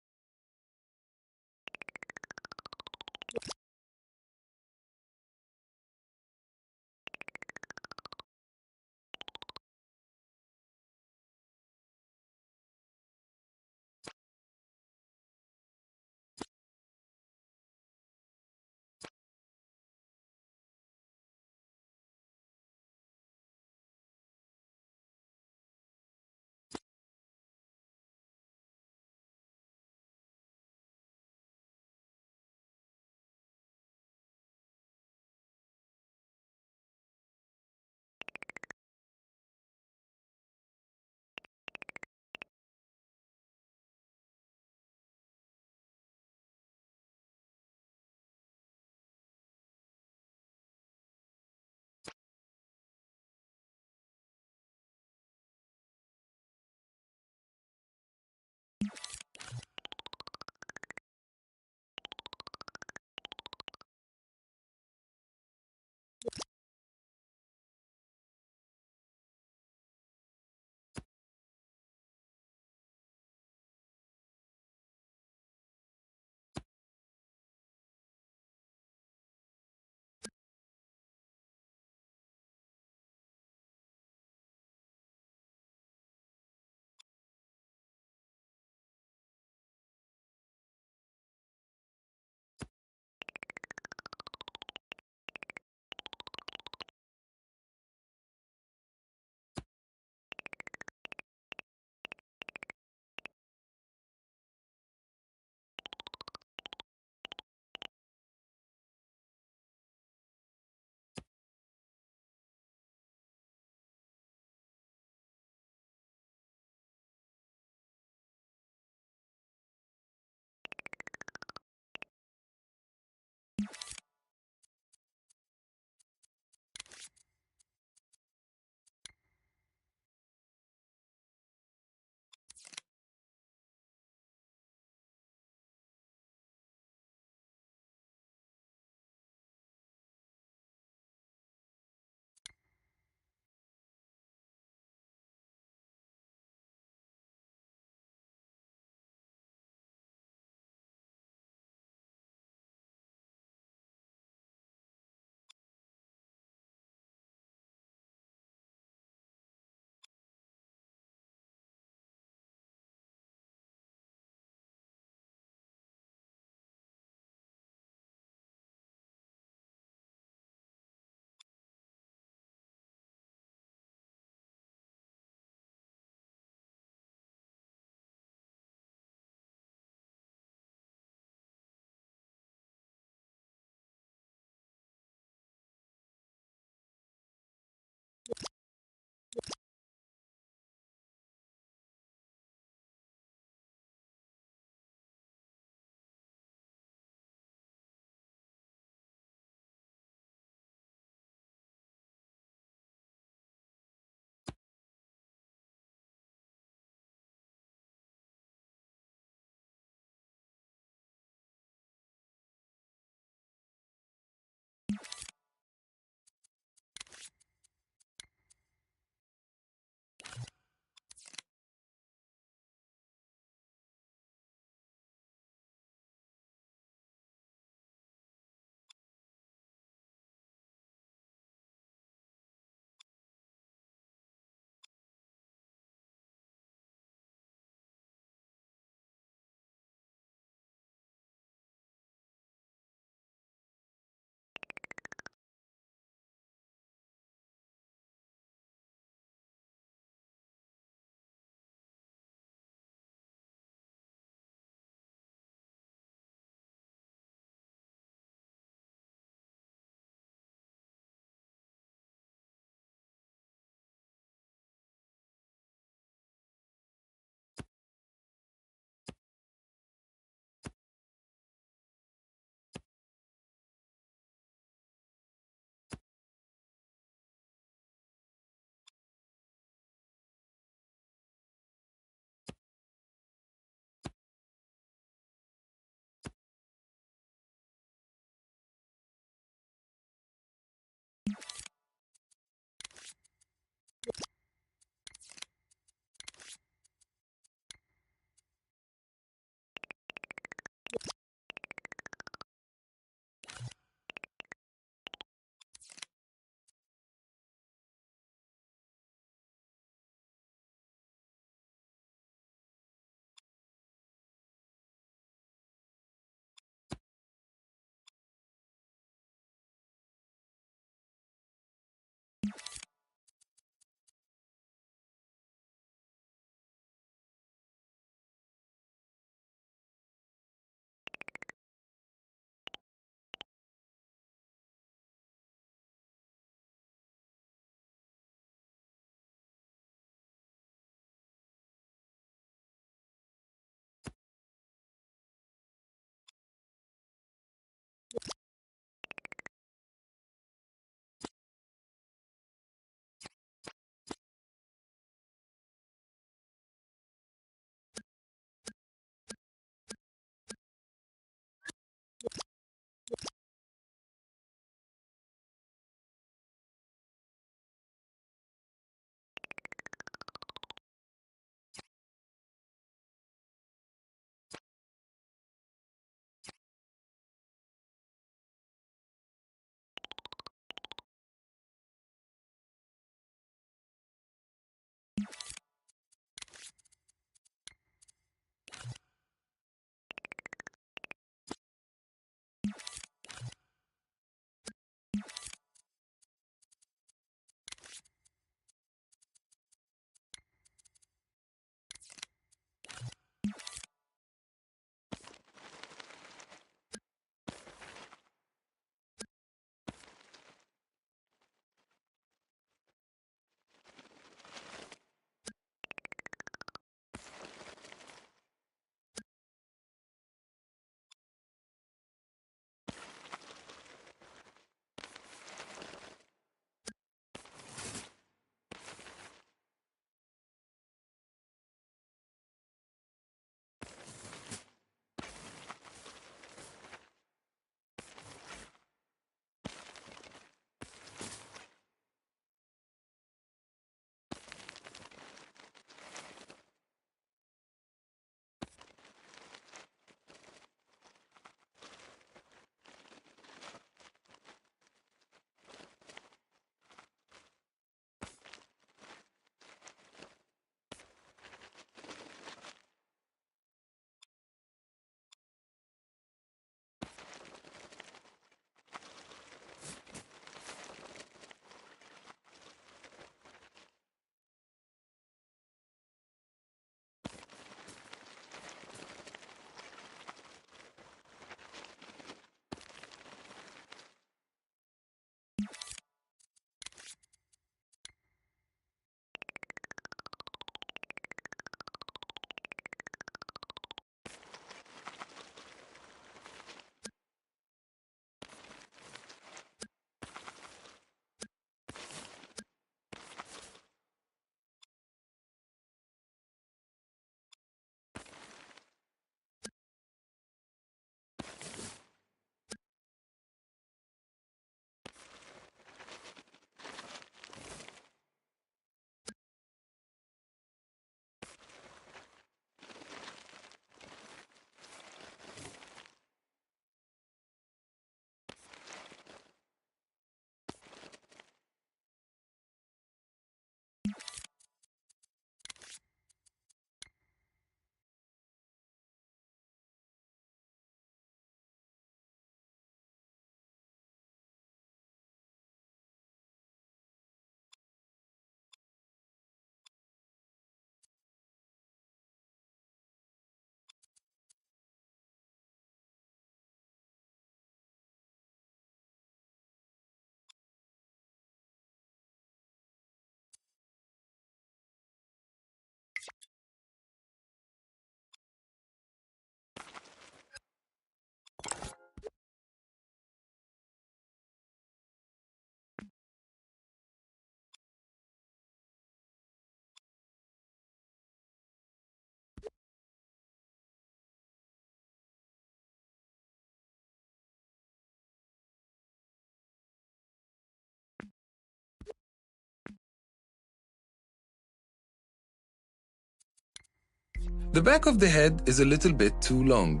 The back of the head is a little bit too long.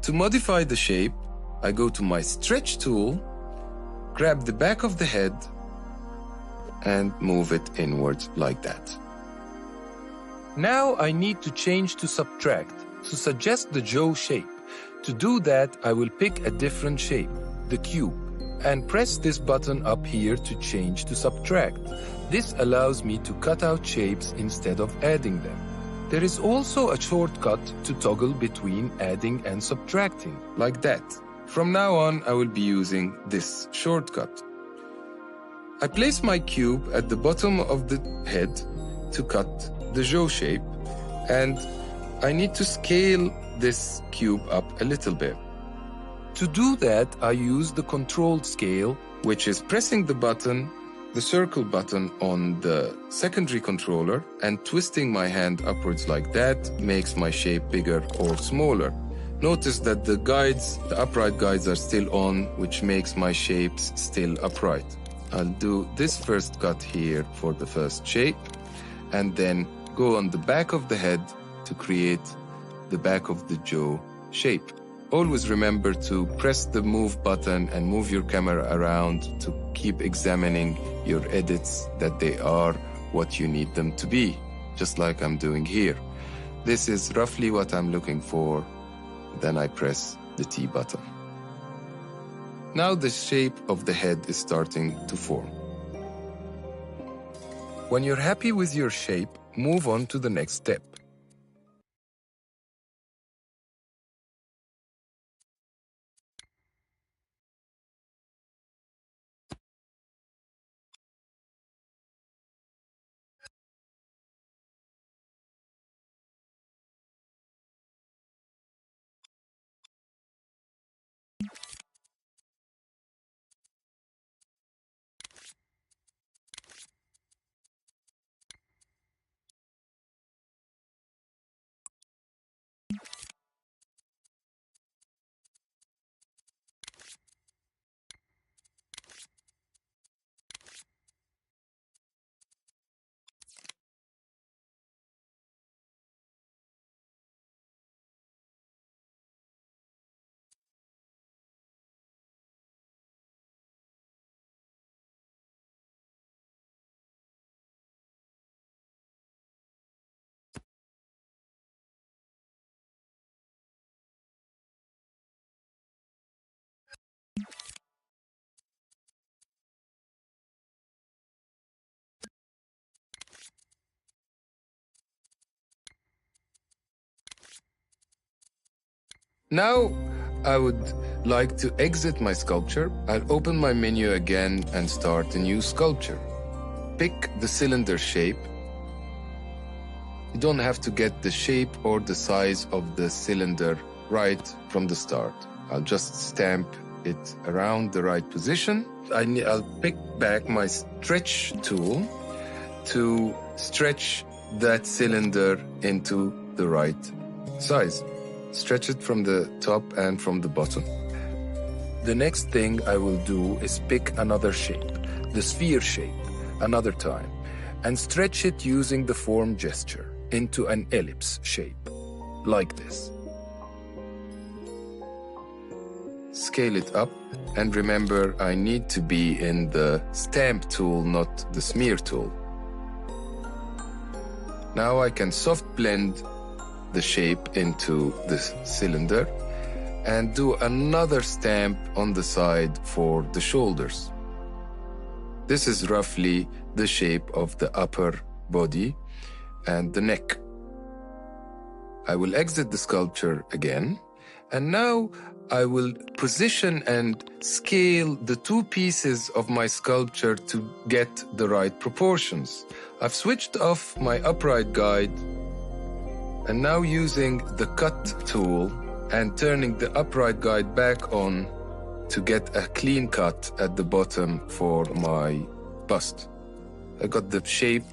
To modify the shape, I go to my stretch tool, grab the back of the head, and move it inwards like that. Now I need to change to subtract to suggest the jaw shape. To do that, I will pick a different shape, the cube, and press this button up here to change to subtract. This allows me to cut out shapes instead of adding them. There is also a shortcut to toggle between adding and subtracting, like that. From now on, I will be using this shortcut. I place my cube at the bottom of the head to cut the jaw shape, and I need to scale this cube up a little bit. To do that, I use the controlled scale, which is pressing the button, the circle button on the secondary controller, and twisting my hand upwards like that makes my shape bigger or smaller. Notice that the guides, the upright guides are still on, which makes my shapes still upright. I'll do this first cut here for the first shape, and then go on the back of the head to create the back of the jaw shape. Always remember to press the move button and move your camera around to keep examining your edits, that they are what you need them to be, just like I'm doing here. This is roughly what I'm looking for. Then I press the T button. Now the shape of the head is starting to form. When you're happy with your shape, move on to the next step. Now, I would like to exit my sculpture. I'll open my menu again and start a new sculpture. Pick the cylinder shape. You don't have to get the shape or the size of the cylinder right from the start. I'll just stamp it around the right position. I'll pick back my stretch tool to stretch that cylinder into the right size. Stretch it from the top and from the bottom. The next thing I will do is pick another shape, the sphere shape, another time, and stretch it using the form gesture into an ellipse shape, like this. Scale it up, and remember I need to be in the stamp tool, not the smear tool. Now I can soft blend the shape into the cylinder and do another stamp on the side for the shoulders. This is roughly the shape of the upper body and the neck. I will exit the sculpture again, and now I will position and scale the two pieces of my sculpture to get the right proportions. I've switched off my upright guide, and now using the cut tool and turning the upright guide back on to get a clean cut at the bottom for my bust. I got the shape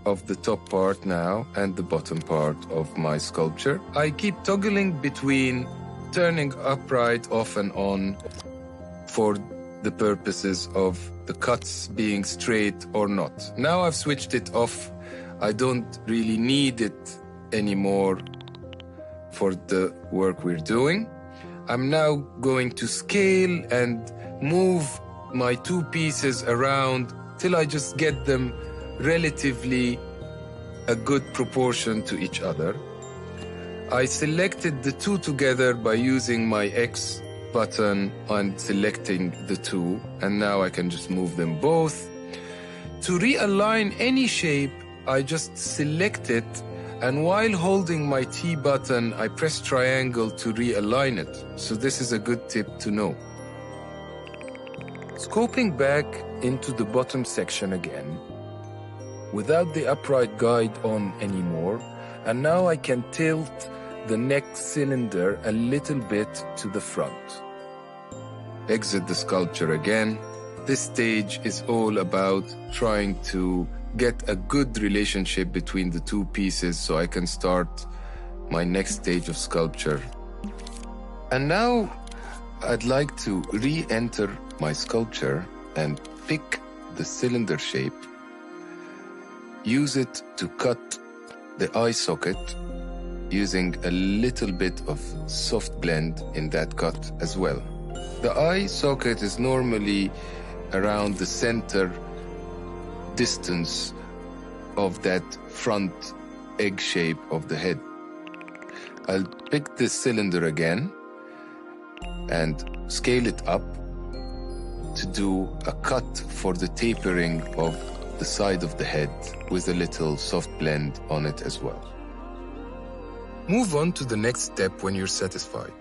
of the top part now and the bottom part of my sculpture. I keep toggling between turning upright off and on for the purposes of the cuts being straight or not. Now I've switched it off. I don't really need it anymore for the work we're doing. I'm now going to scale and move my two pieces around till I just get them relatively a good proportion to each other. I selected the two together by using my X button and selecting the two, and now I can just move them both. To realign any shape, I just select it, and while holding my T button, I press triangle to realign it. So this is a good tip to know. Scoping back into the bottom section again, without the upright guide on anymore, and now I can tilt the neck cylinder a little bit to the front. Exit the sculpture again. This stage is all about trying to get a good relationship between the two pieces so I can start my next stage of sculpture. And now I'd like to re-enter my sculpture and pick the cylinder shape, use it to cut the eye socket using a little bit of soft blend in that cut as well. The eye socket is normally around the center distance of that front egg shape of the head. I'll pick this cylinder again and scale it up to do a cut for the tapering of the side of the head with a little soft blend on it as well. Move on to the next step when you're satisfied.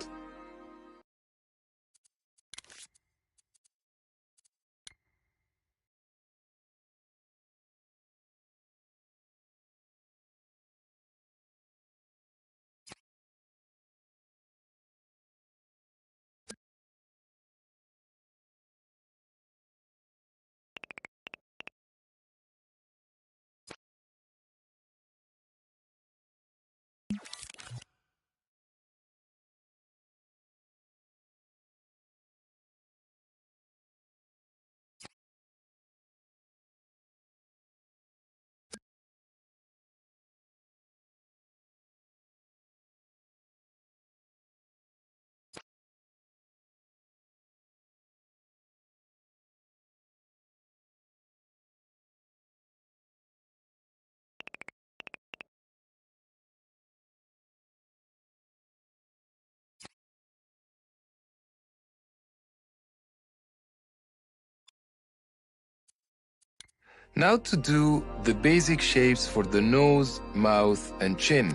Now to do the basic shapes for the nose, mouth, and chin.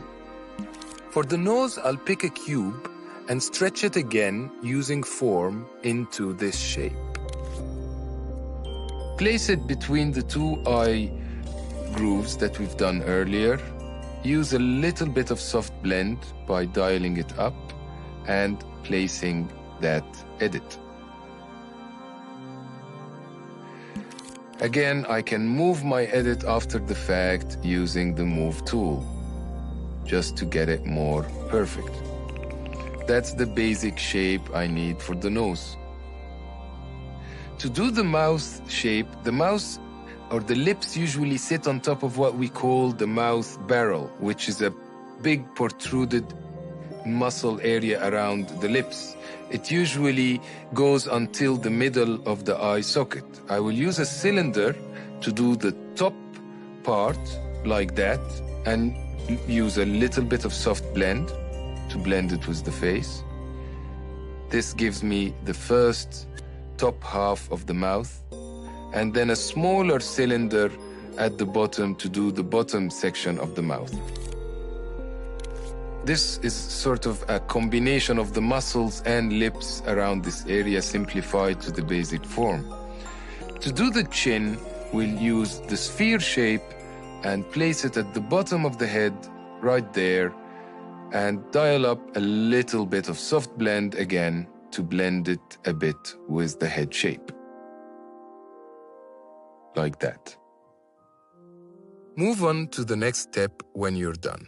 For the nose, I'll pick a cube and stretch it again using form into this shape. Place it between the two eye grooves that we've done earlier. Use a little bit of soft blend by dialing it up and placing that edit. Again, I can move my edit after the fact using the Move tool, just to get it more perfect. That's the basic shape I need for the nose. To do the mouth shape, the mouth or the lips usually sit on top of what we call the mouth barrel, which is a big protruded muscle area around the lips. It usually goes until the middle of the eye socket. I will use a cylinder to do the top part like that and use a little bit of soft blend to blend it with the face. This gives me the first top half of the mouth, and then a smaller cylinder at the bottom to do the bottom section of the mouth. This is sort of a combination of the muscles and lips around this area simplified to the basic form. To do the chin, we'll use the sphere shape and place it at the bottom of the head, right there, and dial up a little bit of soft blend again to blend it a bit with the head shape. Like that. Move on to the next step when you're done.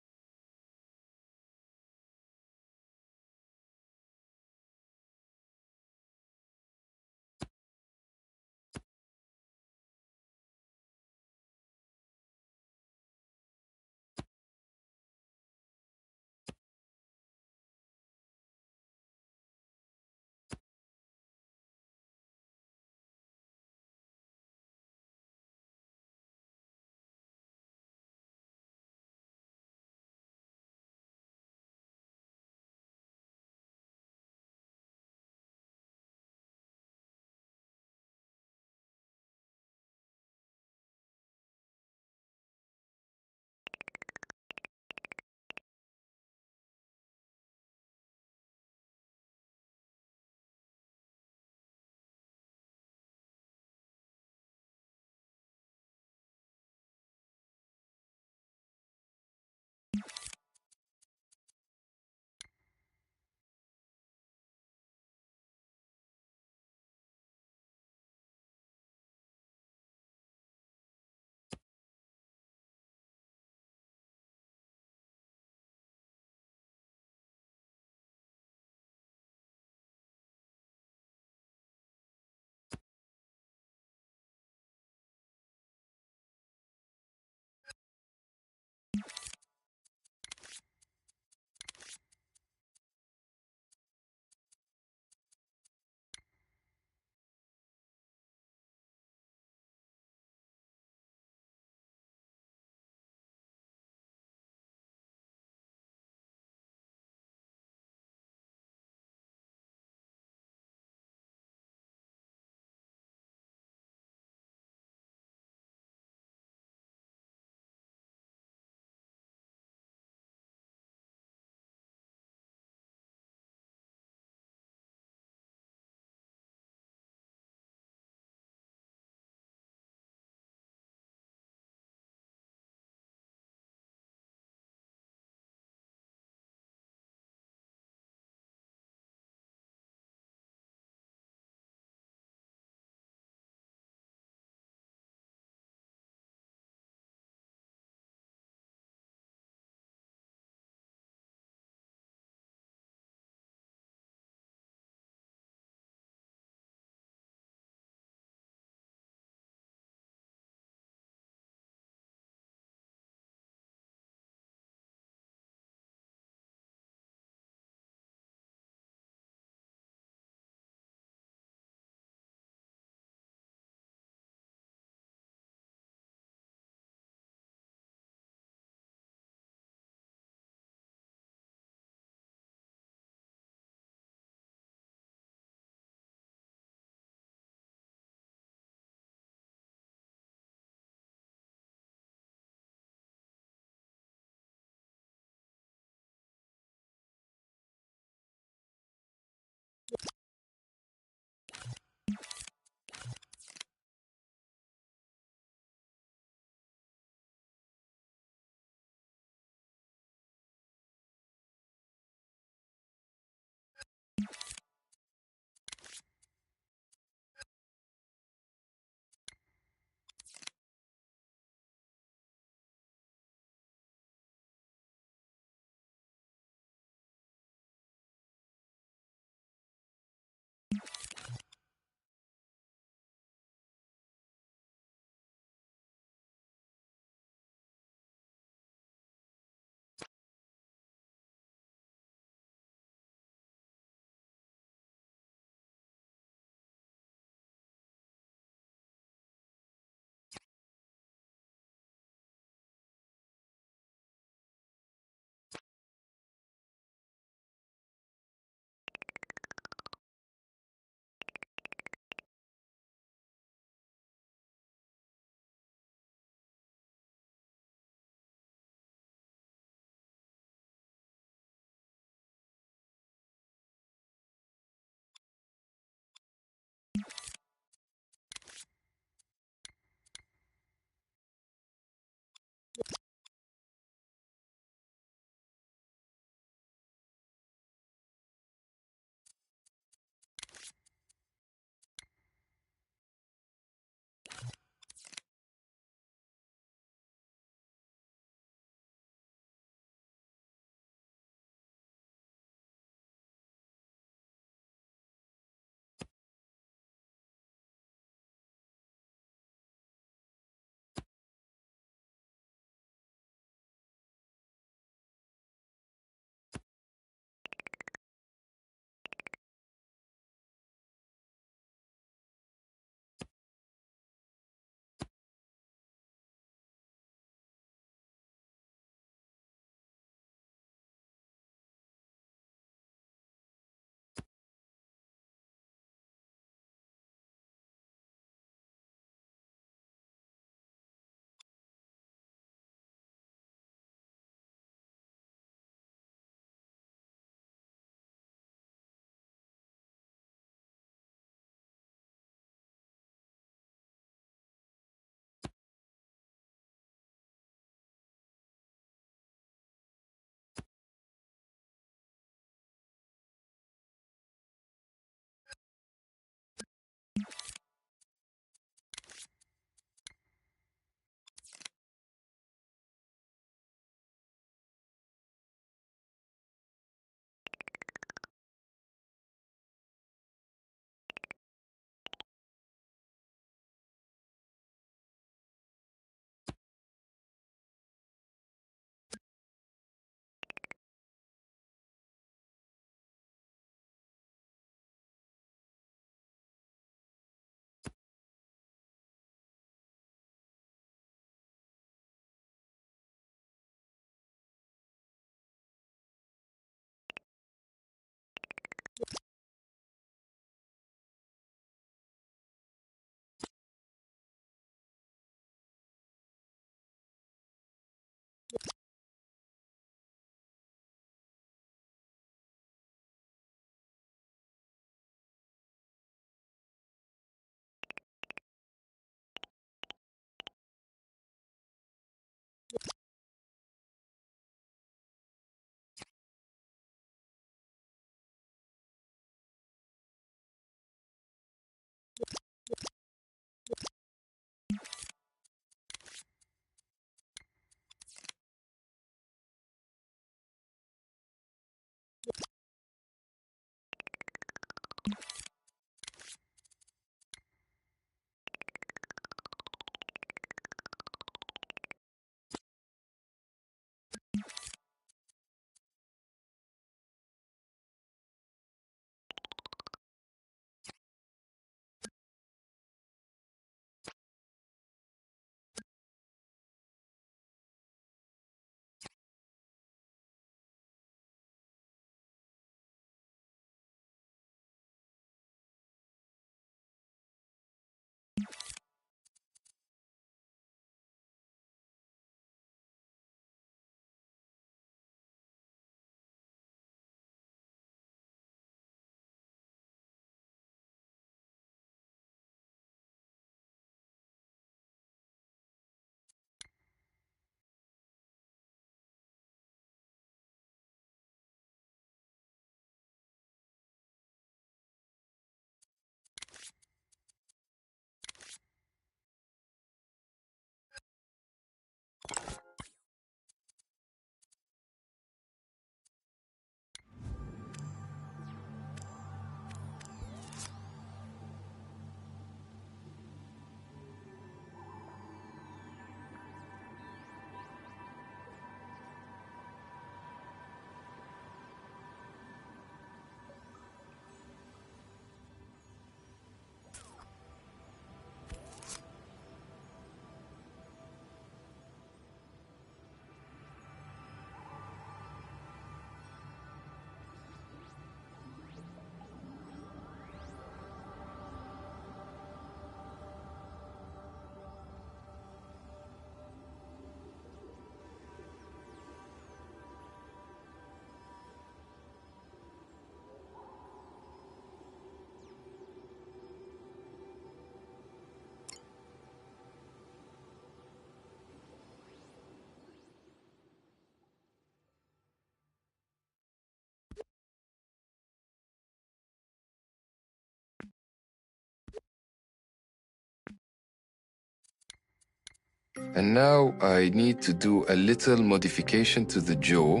And now I need to do a little modification to the jaw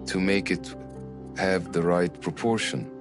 to make it have the right proportion.